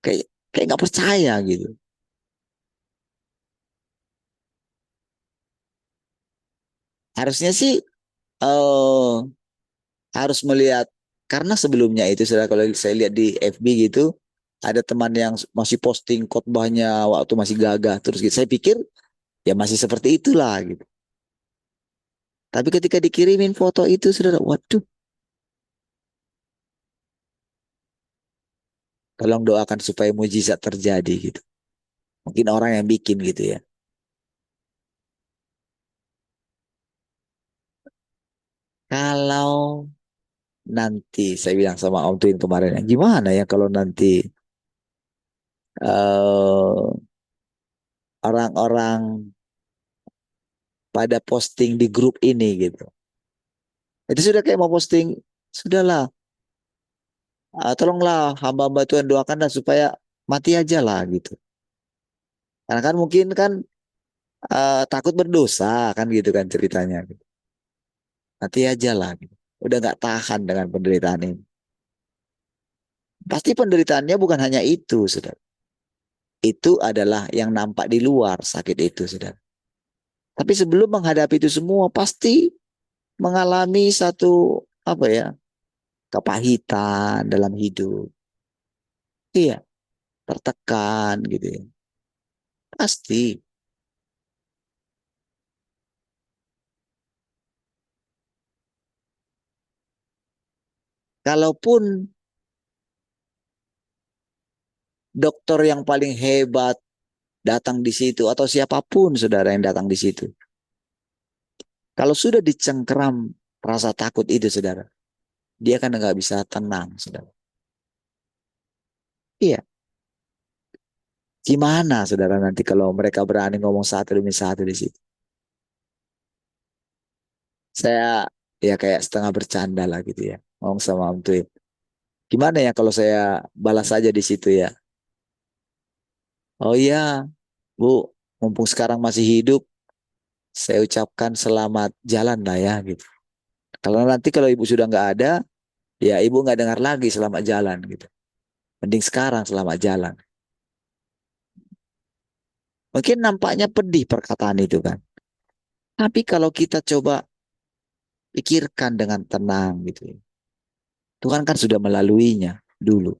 Speaker 1: Kayak kayak nggak percaya gitu. Harusnya sih eh harus melihat karena sebelumnya itu saudara kalau saya lihat di FB gitu ada teman yang masih posting khotbahnya waktu masih gagah terus gitu. Saya pikir ya masih seperti itulah gitu. Tapi ketika dikirimin foto itu saudara, waduh, tolong doakan supaya mujizat terjadi gitu. Mungkin orang yang bikin gitu ya. Kalau nanti saya bilang sama Om Twin kemarin, gimana ya kalau nanti eh, orang-orang pada posting di grup ini gitu. Itu sudah kayak mau posting, sudahlah, tolonglah hamba-hamba Tuhan doakanlah supaya mati aja lah gitu. Karena kan mungkin kan takut berdosa kan gitu kan ceritanya. Gitu. Mati aja lah gitu. Udah nggak tahan dengan penderitaan ini. Pasti penderitaannya bukan hanya itu, saudara. Itu adalah yang nampak di luar sakit itu, saudara. Tapi sebelum menghadapi itu semua, pasti mengalami satu apa ya kepahitan dalam hidup. Iya, tertekan gitu ya. Pasti. Kalaupun dokter yang paling hebat datang di situ atau siapapun saudara yang datang di situ. Kalau sudah dicengkeram rasa takut itu saudara, dia kan nggak bisa tenang saudara. Iya, gimana saudara nanti kalau mereka berani ngomong satu demi satu di situ? Saya ya kayak setengah bercanda lah gitu ya, ngomong sama Om Twin. Gimana ya kalau saya balas saja di situ ya? Oh iya, Bu, mumpung sekarang masih hidup, saya ucapkan selamat jalan lah ya gitu. Kalau nanti kalau ibu sudah nggak ada, ya ibu nggak dengar lagi selamat jalan gitu. Mending sekarang selamat jalan. Mungkin nampaknya pedih perkataan itu kan. Tapi kalau kita coba pikirkan dengan tenang gitu ya. Tuhan kan sudah melaluinya dulu.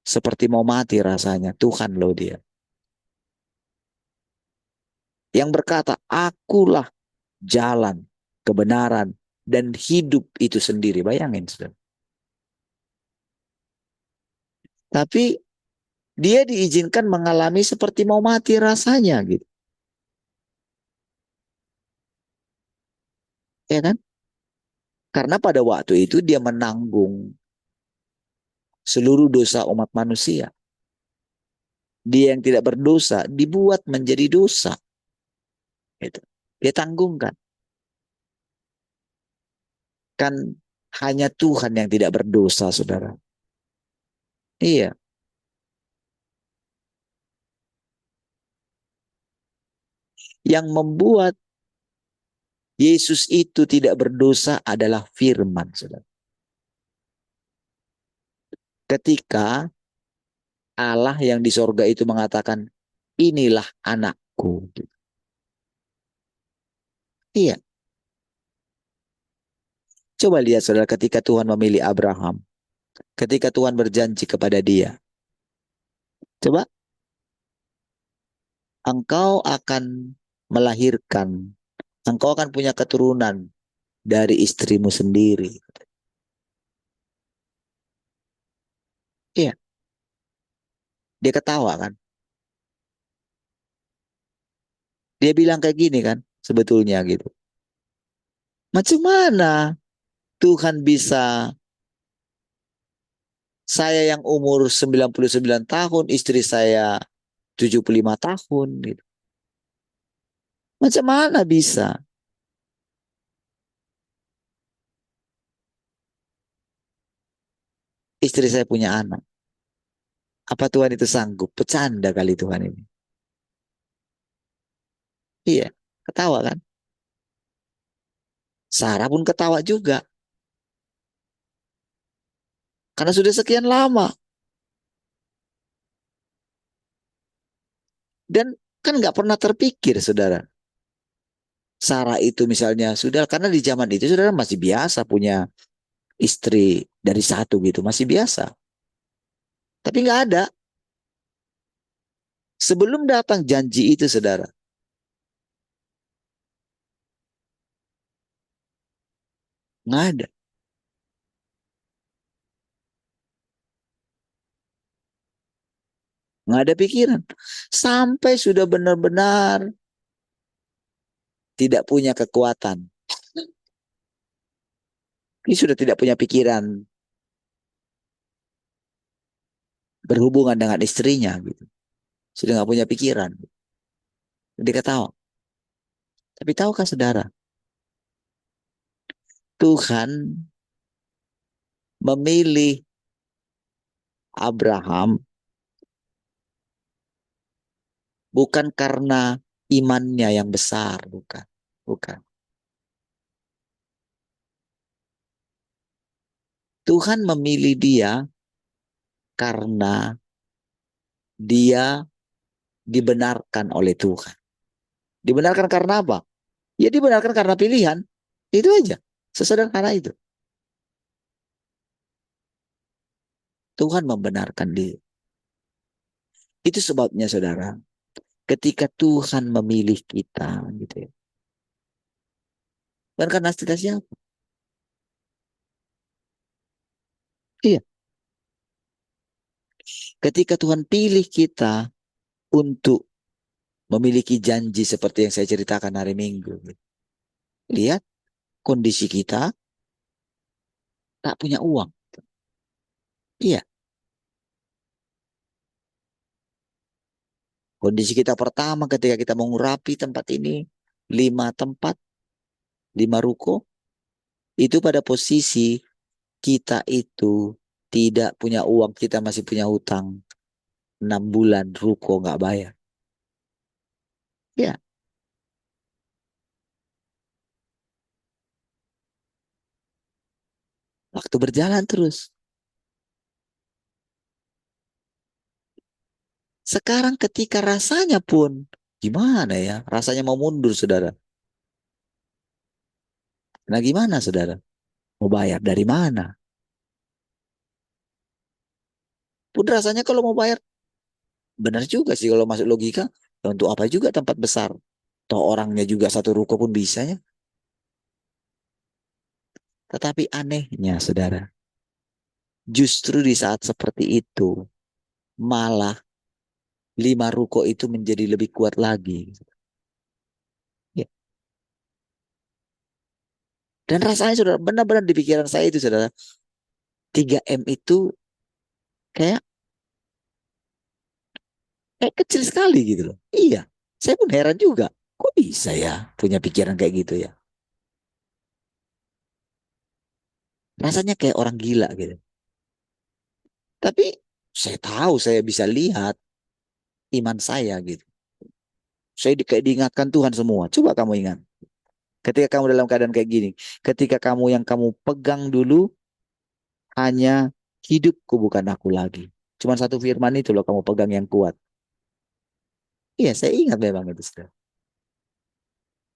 Speaker 1: Seperti mau mati rasanya. Tuhan loh dia. Yang berkata, akulah jalan, kebenaran, dan hidup itu sendiri. Bayangin, saudara. Tapi dia diizinkan mengalami seperti mau mati rasanya gitu. Ya kan? Karena pada waktu itu dia menanggung seluruh dosa umat manusia. Dia yang tidak berdosa dibuat menjadi dosa. Gitu. Dia tanggungkan. Kan hanya Tuhan yang tidak berdosa, saudara. Iya. Yang membuat Yesus itu tidak berdosa adalah firman, saudara. Ketika Allah yang di sorga itu mengatakan, inilah anakku. Iya. Coba lihat saudara ketika Tuhan memilih Abraham. Ketika Tuhan berjanji kepada dia. Coba, engkau akan melahirkan. Engkau akan punya keturunan dari istrimu sendiri. Iya. Dia ketawa kan. Dia bilang kayak gini kan. Sebetulnya gitu. Macam mana Tuhan bisa, saya yang umur 99 tahun, istri saya 75 tahun gitu. Macam mana bisa? Istri saya punya anak. Apa Tuhan itu sanggup? Bercanda kali Tuhan ini. Iya, ketawa kan? Sarah pun ketawa juga. Karena sudah sekian lama. Dan kan nggak pernah terpikir, saudara. Sarah itu misalnya, sudah, karena di zaman itu saudara masih biasa punya istri dari satu gitu. Masih biasa. Tapi nggak ada. Sebelum datang janji itu, saudara. Nggak ada. Nggak ada pikiran. Sampai sudah benar-benar tidak punya kekuatan. Ini sudah tidak punya pikiran berhubungan dengan istrinya gitu. Sudah nggak punya pikiran. Dia ketawa. Tapi tahukah saudara, Tuhan memilih Abraham bukan karena imannya yang besar, bukan. Bukan. Tuhan memilih dia karena dia dibenarkan oleh Tuhan. Dibenarkan karena apa? Ya dibenarkan karena pilihan. Itu aja. Sesederhana itu. Tuhan membenarkan dia. Itu sebabnya saudara, ketika Tuhan memilih kita gitu ya. Bukan karena kita siapa. Iya. Ketika Tuhan pilih kita untuk memiliki janji seperti yang saya ceritakan hari Minggu. Lihat kondisi kita tak punya uang. Iya. Kondisi kita pertama ketika kita mengurapi tempat ini, 5 tempat, 5 ruko, itu pada posisi kita itu tidak punya uang, kita masih punya hutang 6 bulan ruko nggak bayar. Ya, waktu berjalan terus. Sekarang ketika rasanya pun Gimana ya? Rasanya mau mundur, saudara. Nah, gimana, saudara? Mau bayar dari mana? Pun rasanya kalau mau bayar, benar juga sih kalau masuk logika. Ya untuk apa juga tempat besar? Toh orangnya juga satu ruko pun bisa ya. Tetapi anehnya, saudara, justru di saat seperti itu, malah 5 ruko itu menjadi lebih kuat lagi. Ya. Dan rasanya, saudara, benar-benar di pikiran saya itu, saudara, 3M itu kayak kayak kecil sekali gitu loh. Iya, saya pun heran juga. Kok bisa ya punya pikiran kayak gitu ya? Rasanya kayak orang gila gitu. Tapi saya tahu, saya bisa lihat iman saya gitu. Saya kayak diingatkan Tuhan semua. Coba kamu ingat. Ketika kamu dalam keadaan kayak gini. Ketika kamu yang kamu pegang dulu hanya hidupku bukan aku lagi. Cuma satu firman itu loh kamu pegang yang kuat. Iya, saya ingat memang itu, saudara.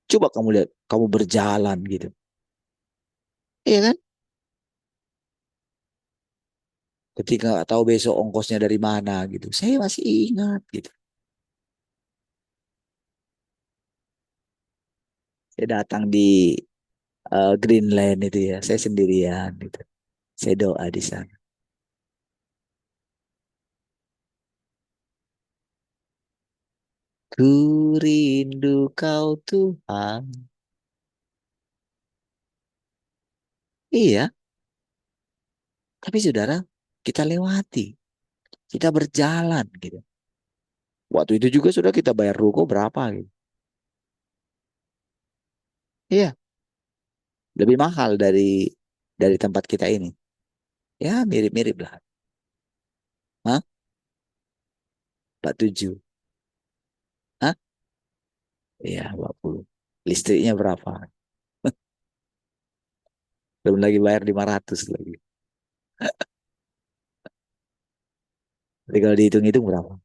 Speaker 1: Coba kamu lihat, kamu berjalan gitu. Iya kan? Ketika nggak tahu besok ongkosnya dari mana gitu. Saya masih ingat gitu. Saya datang di Greenland itu ya. Saya sendirian gitu. Saya doa di sana. Ku rindu kau Tuhan. Iya, tapi saudara, kita lewati. Kita berjalan gitu. Waktu itu juga sudah kita bayar ruko berapa gitu. Iya, lebih mahal dari tempat kita ini. Ya, mirip-mirip lah. Hah? 47. Hah? Iya, 20. Listriknya berapa? Belum lagi bayar 500 lagi. Jadi kalau dihitung-hitung berapa?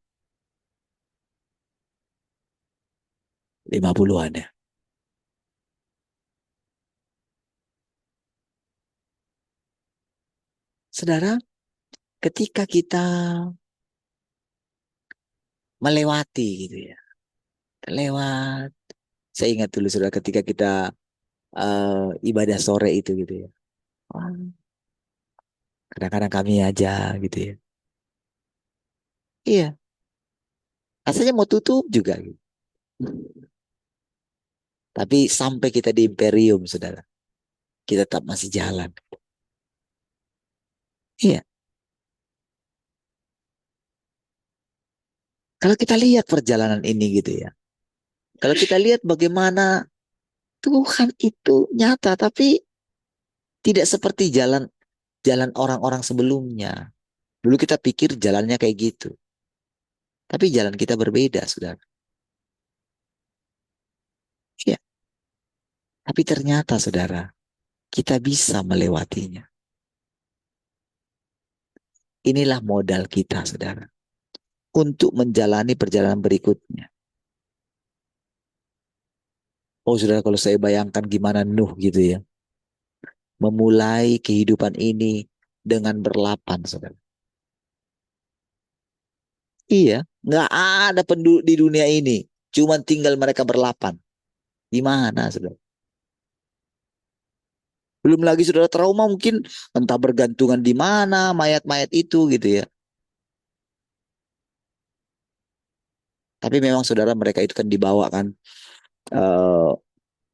Speaker 1: 50-an ya. Saudara, ketika kita melewati gitu ya. Lewat. Saya ingat dulu saudara ketika kita ibadah sore itu gitu ya. Wah, kadang-kadang kami aja gitu ya. Iya, rasanya mau tutup juga gitu. Tapi sampai kita di Imperium, saudara, kita tetap masih jalan. Iya, kalau kita lihat perjalanan ini gitu ya. Kalau kita lihat bagaimana Tuhan itu nyata, tapi tidak seperti jalan jalan orang-orang sebelumnya. Dulu kita pikir jalannya kayak gitu, tapi jalan kita berbeda, saudara. Iya, tapi ternyata, saudara, kita bisa melewatinya. Inilah modal kita, saudara, untuk menjalani perjalanan berikutnya. Oh, saudara, kalau saya bayangkan gimana Nuh gitu ya, memulai kehidupan ini dengan berlapan, saudara. Iya, nggak ada penduduk di dunia ini, cuman tinggal mereka berlapan. Gimana, saudara? Belum lagi saudara trauma mungkin entah bergantungan di mana mayat-mayat itu gitu ya. Tapi memang saudara mereka itu kan dibawa kan eh,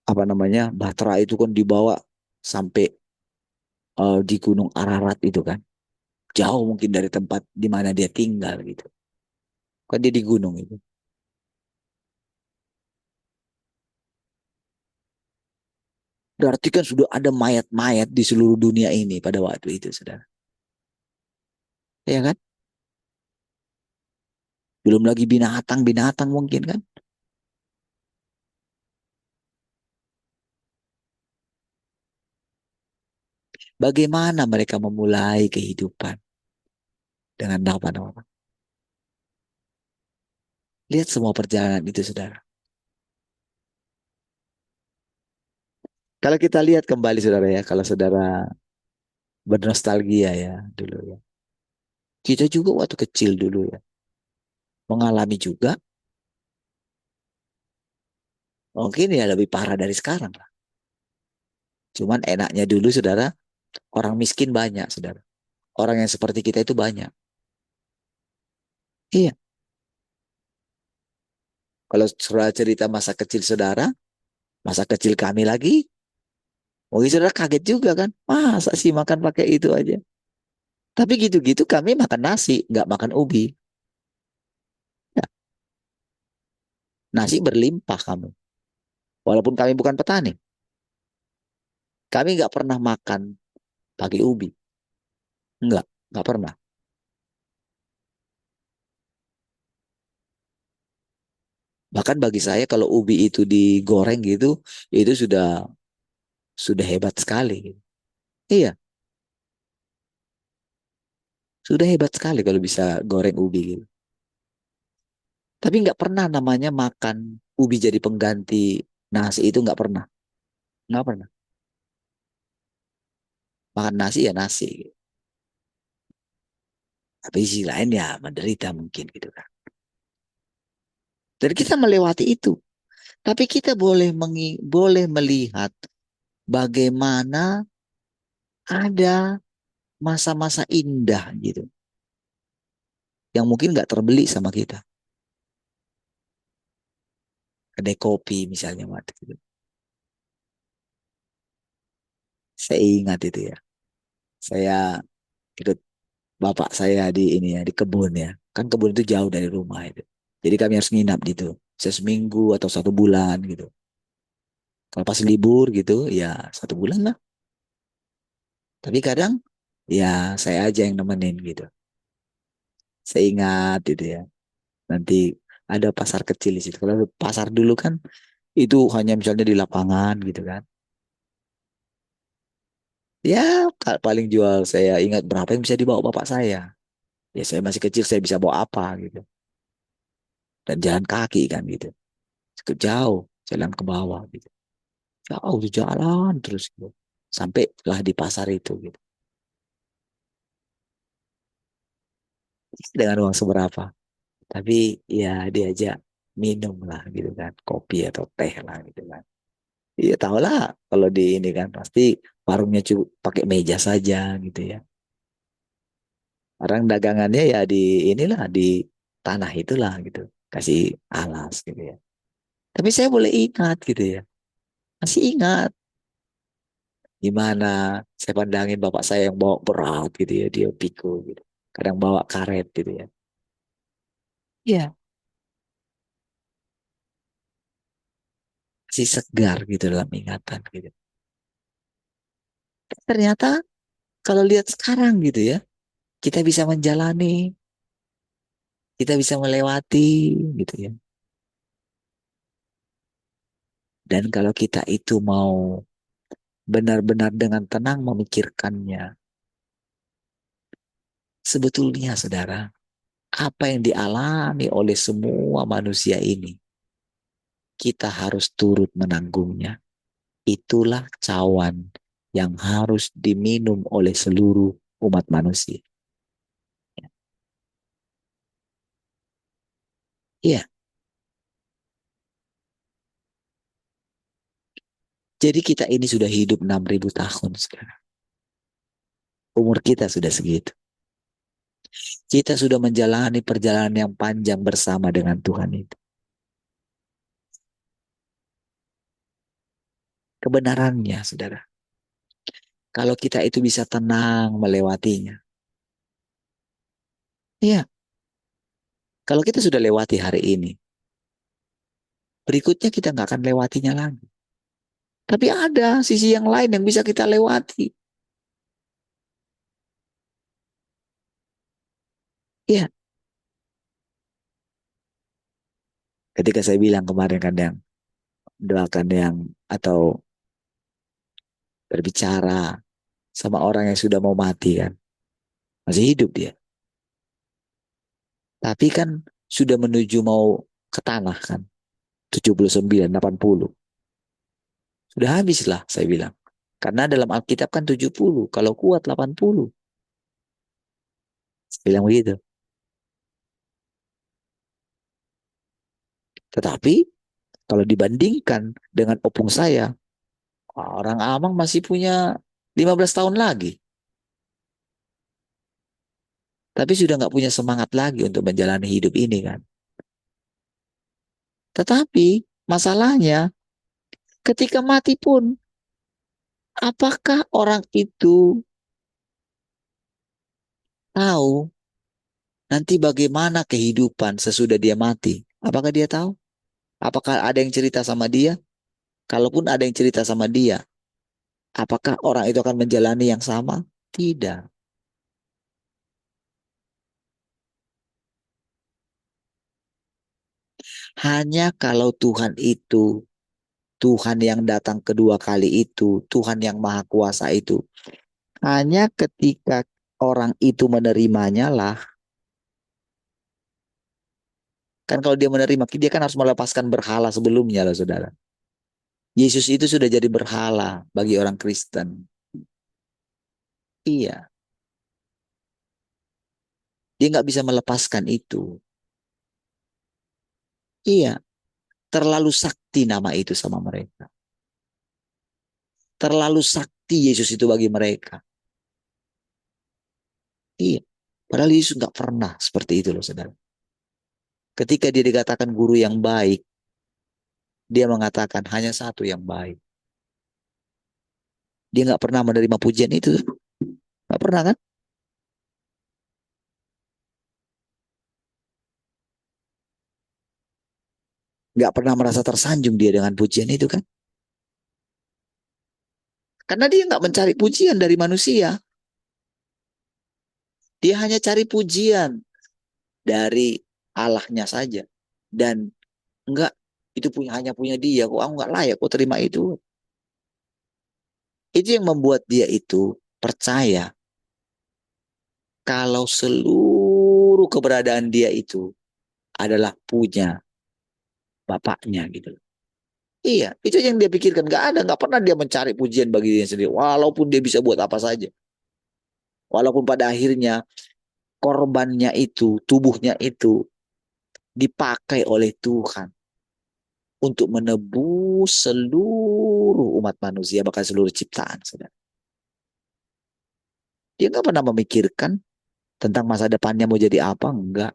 Speaker 1: apa namanya Batra itu kan dibawa sampai di Gunung Ararat itu kan. Jauh mungkin dari tempat di mana dia tinggal gitu. Kan dia di gunung itu. Berarti kan sudah ada mayat-mayat di seluruh dunia ini pada waktu itu, saudara. Ya kan? Belum lagi binatang-binatang mungkin kan. Bagaimana mereka memulai kehidupan dengan apa-apa. Lihat semua perjalanan itu, saudara. Kalau kita lihat kembali, saudara ya, kalau saudara bernostalgia ya dulu ya. Kita juga waktu kecil dulu ya, mengalami juga, mungkin ya lebih parah dari sekarang lah. Cuman enaknya dulu, saudara, orang miskin banyak, saudara. Orang yang seperti kita itu banyak. Iya. Kalau saudara cerita masa kecil saudara, masa kecil kami lagi, mungkin saudara kaget juga kan. Masa sih makan pakai itu aja. Tapi gitu-gitu kami makan nasi, nggak makan ubi. Ya, nasi berlimpah kami. Walaupun kami bukan petani. Kami nggak pernah makan pakai ubi. Nggak pernah. Bahkan bagi saya kalau ubi itu digoreng gitu, itu sudah hebat sekali. Iya, sudah hebat sekali kalau bisa goreng ubi gitu. Tapi nggak pernah namanya makan ubi jadi pengganti nasi, itu nggak pernah. Nggak pernah. Makan nasi ya nasi. Tapi sisi lain ya menderita mungkin gitu kan. Dan kita melewati itu. Tapi kita boleh melihat bagaimana ada masa-masa indah gitu. Yang mungkin nggak terbeli sama kita. Kedai kopi misalnya waktu itu. Saya ingat itu ya. Saya ikut bapak saya di ini ya, di kebun ya. Kan kebun itu jauh dari rumah itu. Jadi kami harus nginap gitu. Seminggu atau 1 bulan gitu. Kalau pas libur gitu ya 1 bulan lah. Tapi kadang ya saya aja yang nemenin gitu. Saya ingat gitu ya. Nanti ada pasar kecil di situ. Kalau pasar dulu kan itu hanya misalnya di lapangan gitu kan. Ya paling jual saya ingat berapa yang bisa dibawa bapak saya. Ya saya masih kecil saya bisa bawa apa gitu. Dan jalan kaki kan gitu. Cukup jauh jalan ke bawah gitu. Jauh tuh jalan terus gitu. Sampai lah di pasar itu gitu. Dengan uang seberapa. Tapi ya diajak minum lah gitu kan. Kopi atau teh lah gitu kan. Iya tahu lah kalau di ini kan pasti warungnya cuma pakai meja saja gitu ya. Orang dagangannya ya di inilah di tanah itulah gitu. Kasih alas gitu ya. Tapi saya boleh ingat gitu ya. Masih ingat gimana saya pandangin bapak saya yang bawa berat gitu ya. Dia pikul gitu. Kadang bawa karet gitu ya. Iya, masih segar gitu dalam ingatan gitu. Ternyata kalau lihat sekarang gitu ya. Kita bisa menjalani, kita bisa melewati gitu ya. Dan kalau kita itu mau benar-benar dengan tenang memikirkannya, sebetulnya saudara, apa yang dialami oleh semua manusia ini, kita harus turut menanggungnya. Itulah cawan yang harus diminum oleh seluruh umat manusia. Iya, jadi kita ini sudah hidup 6.000 tahun sekarang. Umur kita sudah segitu. Kita sudah menjalani perjalanan yang panjang bersama dengan Tuhan itu. Kebenarannya, saudara. Kalau kita itu bisa tenang melewatinya. Iya, kalau kita sudah lewati hari ini, berikutnya kita nggak akan lewatinya lagi. Tapi ada sisi yang lain yang bisa kita lewati. Iya, ketika saya bilang kemarin kan yang doakan yang atau berbicara sama orang yang sudah mau mati kan. Masih hidup dia. Tapi kan sudah menuju mau ke tanah kan. 79, 80. Sudah habislah saya bilang. Karena dalam Alkitab kan 70, kalau kuat 80. Saya bilang begitu. Tetapi kalau dibandingkan dengan opung saya, orang Amang masih punya 15 tahun lagi. Tapi sudah nggak punya semangat lagi untuk menjalani hidup ini kan. Tetapi masalahnya ketika mati pun, apakah orang itu tahu nanti bagaimana kehidupan sesudah dia mati? Apakah dia tahu? Apakah ada yang cerita sama dia? Kalaupun ada yang cerita sama dia, apakah orang itu akan menjalani yang sama? Tidak. Hanya kalau Tuhan itu, Tuhan yang datang kedua kali itu, Tuhan yang maha kuasa itu, hanya ketika orang itu menerimanya lah, kan kalau dia menerima, dia kan harus melepaskan berhala sebelumnya loh saudara. Yesus itu sudah jadi berhala bagi orang Kristen. Iya, dia nggak bisa melepaskan itu. Iya, terlalu sakti nama itu sama mereka. Terlalu sakti Yesus itu bagi mereka. Iya, padahal Yesus nggak pernah seperti itu loh saudara. Ketika dia dikatakan guru yang baik, dia mengatakan hanya satu yang baik. Dia nggak pernah menerima pujian itu. Nggak pernah kan? Nggak pernah merasa tersanjung dia dengan pujian itu kan? Karena dia nggak mencari pujian dari manusia. Dia hanya cari pujian dari Allahnya saja. Dan enggak, itu hanya punya dia. Kok aku nggak layak kok terima itu. Itu yang membuat dia itu percaya kalau seluruh keberadaan dia itu adalah punya bapaknya gitu. Iya, itu yang dia pikirkan. Gak ada, nggak pernah dia mencari pujian bagi dirinya sendiri. Walaupun dia bisa buat apa saja. Walaupun pada akhirnya korbannya itu, tubuhnya itu dipakai oleh Tuhan untuk menebus seluruh umat manusia, bahkan seluruh ciptaan. Saudara. Dia nggak pernah memikirkan tentang masa depannya mau jadi apa, enggak.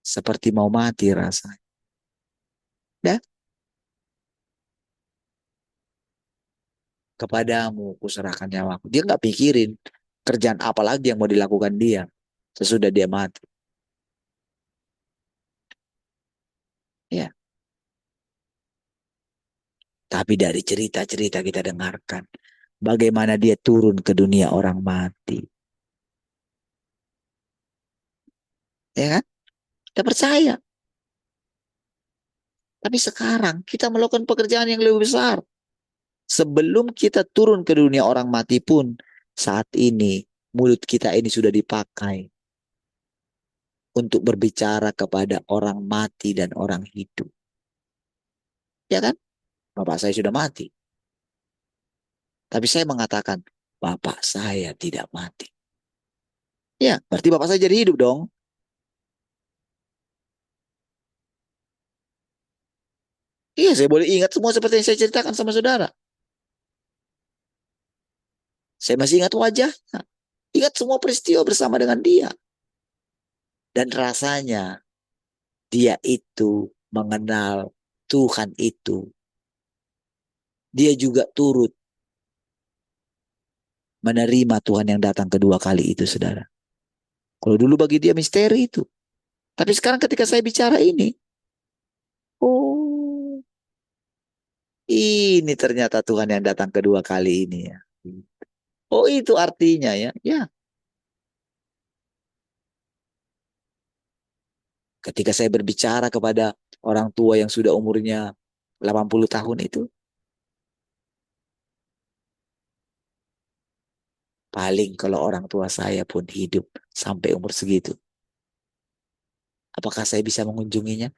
Speaker 1: Seperti mau mati rasanya. Dan kepadamu kuserahkan nyawaku. Dia nggak pikirin kerjaan apa lagi yang mau dilakukan dia sesudah dia mati. Ya, tapi dari cerita-cerita kita dengarkan bagaimana dia turun ke dunia orang mati. Ya kan? Kita percaya. Tapi sekarang kita melakukan pekerjaan yang lebih besar. Sebelum kita turun ke dunia orang mati pun, saat ini mulut kita ini sudah dipakai untuk berbicara kepada orang mati dan orang hidup. Ya kan? Bapak saya sudah mati. Tapi saya mengatakan, Bapak saya tidak mati. Ya, berarti Bapak saya jadi hidup dong. Iya, saya boleh ingat semua seperti yang saya ceritakan sama saudara. Saya masih ingat wajahnya. Ingat semua peristiwa bersama dengan dia. Dan rasanya dia itu mengenal Tuhan itu. Dia juga turut menerima Tuhan yang datang kedua kali itu, saudara. Kalau dulu bagi dia misteri itu. Tapi sekarang ketika saya bicara ini, oh, ini ternyata Tuhan yang datang kedua kali ini ya. Oh, itu artinya ya. Ya, ketika saya berbicara kepada orang tua yang sudah umurnya 80 tahun itu, paling kalau orang tua saya pun hidup sampai umur segitu. Apakah saya bisa mengunjunginya?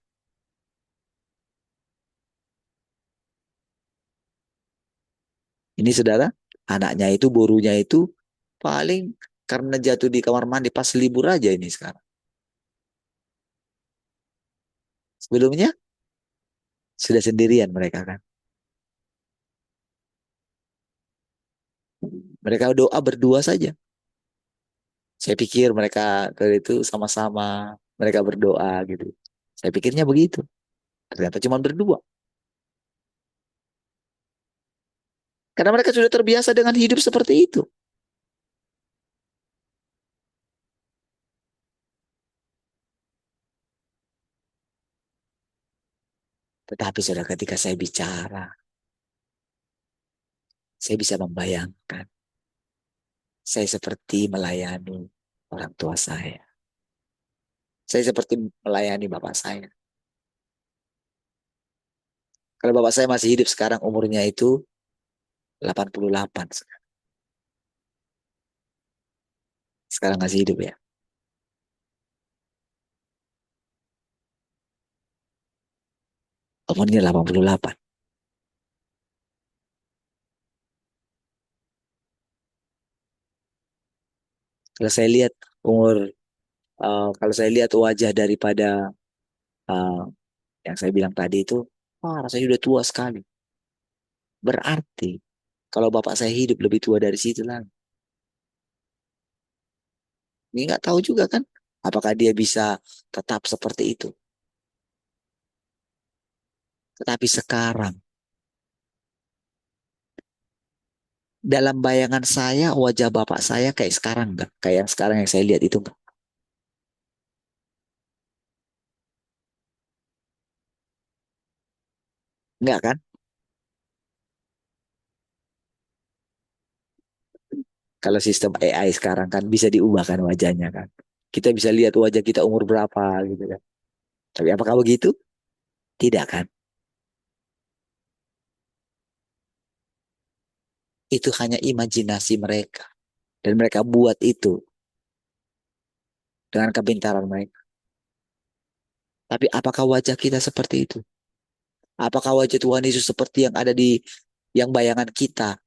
Speaker 1: Ini saudara, anaknya itu, borunya itu paling karena jatuh di kamar mandi pas libur aja ini sekarang. Sebelumnya sudah sendirian mereka kan. Mereka doa berdua saja. Saya pikir mereka dari itu sama-sama mereka berdoa gitu. Saya pikirnya begitu. Ternyata cuma berdua. Karena mereka sudah terbiasa dengan hidup seperti itu. Tetapi sudah ketika saya bicara, saya bisa membayangkan. Saya seperti melayani orang tua saya. Saya seperti melayani bapak saya. Kalau bapak saya masih hidup sekarang umurnya itu 88 sekarang. Sekarang masih hidup ya. Umurnya 88. Kalau saya lihat umur, kalau saya lihat wajah daripada eh, yang saya bilang tadi itu, wah rasanya udah tua sekali. Berarti kalau bapak saya hidup lebih tua dari situ lagi. Ini nggak tahu juga kan, apakah dia bisa tetap seperti itu. Tetapi sekarang, dalam bayangan saya, wajah bapak saya kayak sekarang nggak? Kayak yang sekarang yang saya lihat itu nggak? Nggak kan? Kalau sistem AI sekarang kan bisa diubahkan wajahnya kan. Kita bisa lihat wajah kita umur berapa gitu kan. Tapi apakah begitu? Tidak kan? Itu hanya imajinasi mereka. Dan mereka buat itu dengan kepintaran mereka. Tapi apakah wajah kita seperti itu? Apakah wajah Tuhan Yesus seperti yang ada di yang bayangan kita?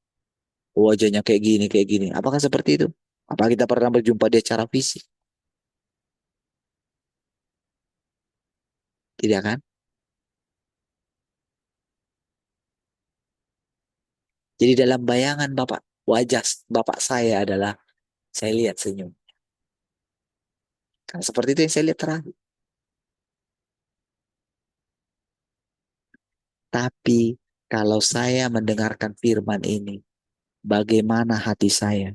Speaker 1: Wajahnya kayak gini, kayak gini. Apakah seperti itu? Apakah kita pernah berjumpa dia secara fisik? Tidak kan? Jadi dalam bayangan Bapak, wajah Bapak saya adalah saya lihat senyum. Karena seperti itu yang saya lihat terakhir. Tapi kalau saya mendengarkan firman ini, bagaimana hati saya?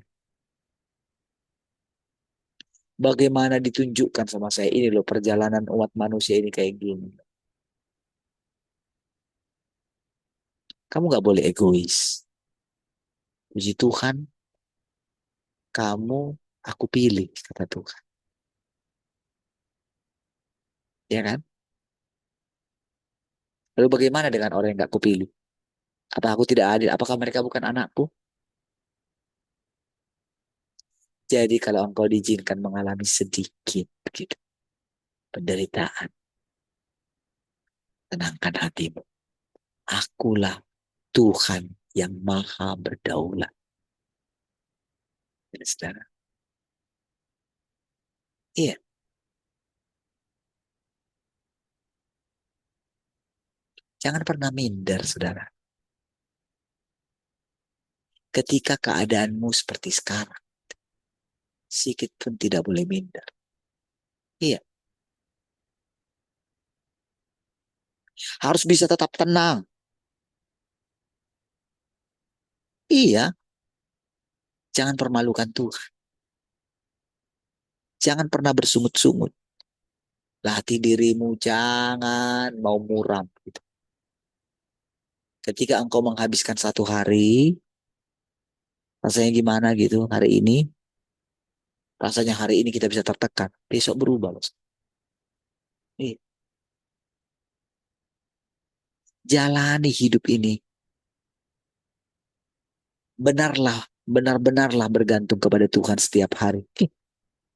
Speaker 1: Bagaimana ditunjukkan sama saya ini loh perjalanan umat manusia ini kayak gini. Kamu nggak boleh egois. Puji Tuhan, kamu aku pilih, kata Tuhan. Ya kan? Lalu bagaimana dengan orang yang nggak kupilih? Apa aku tidak adil? Apakah mereka bukan anakku? Jadi kalau engkau diizinkan mengalami sedikit gitu, penderitaan, tenangkan hatimu. Akulah Tuhan yang maha berdaulat. Ya, saudara. Iya, jangan pernah minder, saudara. Ketika keadaanmu seperti sekarang, sedikit pun tidak boleh minder. Iya, harus bisa tetap tenang. Iya, jangan permalukan Tuhan. Jangan pernah bersungut-sungut. Latih dirimu, jangan mau muram. Gitu. Ketika engkau menghabiskan satu hari, rasanya gimana gitu hari ini, rasanya hari ini kita bisa tertekan. Besok berubah loh. Iya. Jalani hidup ini. Benarlah, benar-benarlah bergantung kepada Tuhan setiap hari.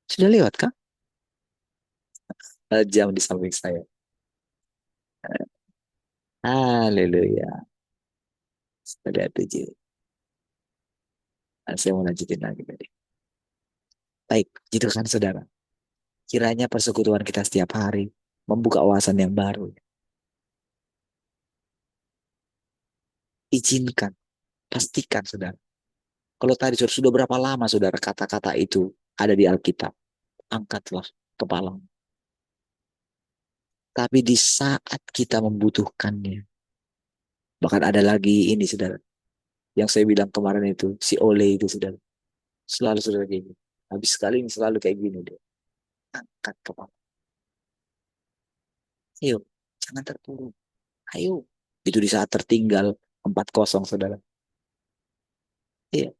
Speaker 1: Sudah lewat kah? Jam di samping saya. Haleluya. Sudah 7. Nah, saya mau lanjutin lagi tadi. Baik, gitu kan saudara. Kiranya persekutuan kita setiap hari membuka wawasan yang baru. Izinkan, pastikan saudara. Kalau tadi sudah berapa lama saudara kata-kata itu ada di Alkitab, angkatlah kepala. Tapi di saat kita membutuhkannya, bahkan ada lagi ini saudara, yang saya bilang kemarin itu, si Ole itu saudara, selalu saudara kayak gini. Habis sekali ini selalu kayak gini dia, angkat kepala. Ayo, jangan terpuruk. Ayo. Itu di saat tertinggal 4-0 saudara. Iya.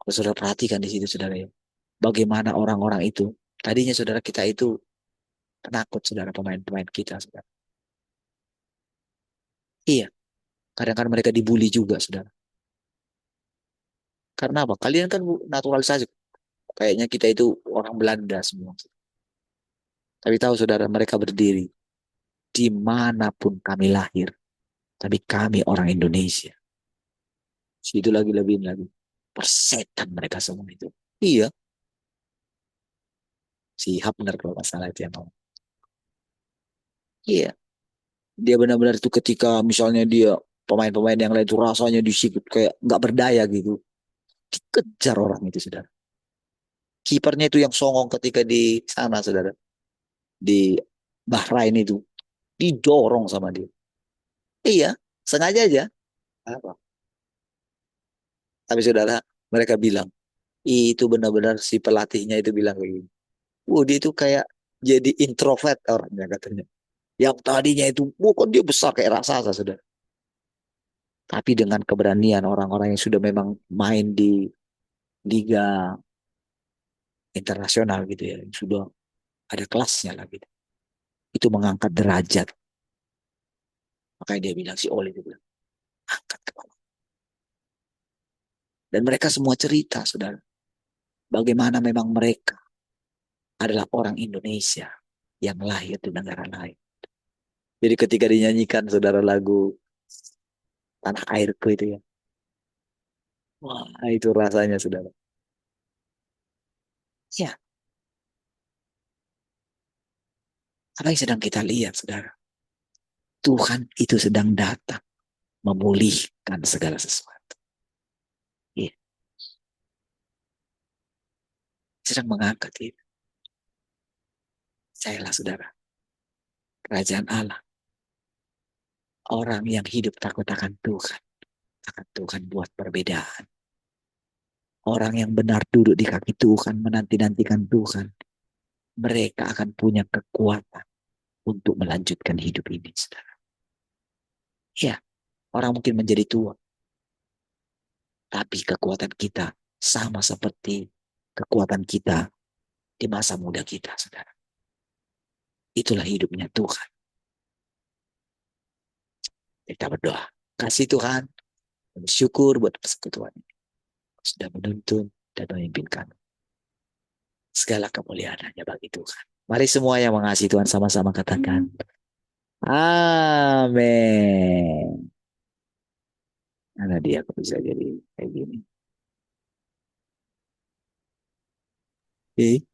Speaker 1: Kalau saudara perhatikan di situ saudara ya. Bagaimana orang-orang itu. Tadinya saudara kita itu penakut saudara pemain-pemain kita saudara. Iya. Kadang-kadang mereka dibully juga saudara. Karena apa? Kalian kan naturalisasi. Kayaknya kita itu orang Belanda semua. Tapi tahu saudara mereka berdiri. Dimanapun kami lahir. Tapi kami orang Indonesia. Situ lagi lebih lagi. Persetan mereka semua itu. Iya. Si Hapner kalau masalah itu yang ngomong. Iya. Dia benar-benar itu ketika misalnya dia pemain-pemain yang lain itu rasanya disikut kayak nggak berdaya gitu. Dikejar orang itu saudara. Kipernya itu yang songong ketika di sana saudara. Di Bahrain itu. Didorong sama dia. Iya. Sengaja aja. Apa? Tapi saudara mereka bilang. Itu benar-benar si pelatihnya itu bilang kayak gini. Dia itu kayak jadi introvert orangnya katanya. Yang tadinya itu bukan dia besar kayak raksasa saudara. Tapi dengan keberanian orang-orang yang sudah memang main di liga internasional gitu ya, yang sudah ada kelasnya lah gitu. Itu mengangkat derajat. Makanya dia bilang si Oli itu bilang, angkat kepala. Dan mereka semua cerita, saudara, bagaimana memang mereka adalah orang Indonesia yang lahir di negara lain. Jadi ketika dinyanyikan saudara lagu Tanah Airku itu ya, wah itu rasanya saudara. Ya, apa yang sedang kita lihat saudara? Tuhan itu sedang datang memulihkan segala sesuatu. Ya, sedang mengangkat itu. Sayalah saudara, kerajaan Allah. Orang yang hidup takut akan Tuhan. Akan Tuhan buat perbedaan. Orang yang benar duduk di kaki Tuhan, menanti-nantikan Tuhan. Mereka akan punya kekuatan untuk melanjutkan hidup ini, saudara. Ya, orang mungkin menjadi tua. Tapi kekuatan kita sama seperti kekuatan kita di masa muda kita, saudara. Itulah hidupnya Tuhan. Kita berdoa. Kasih Tuhan, bersyukur buat persekutuan ini. Sudah menuntun dan memimpin kami. Segala kemuliaan hanya bagi Tuhan. Mari semua yang mengasihi Tuhan sama-sama katakan. Amin. Karena dia kok bisa jadi kayak gini. Oke.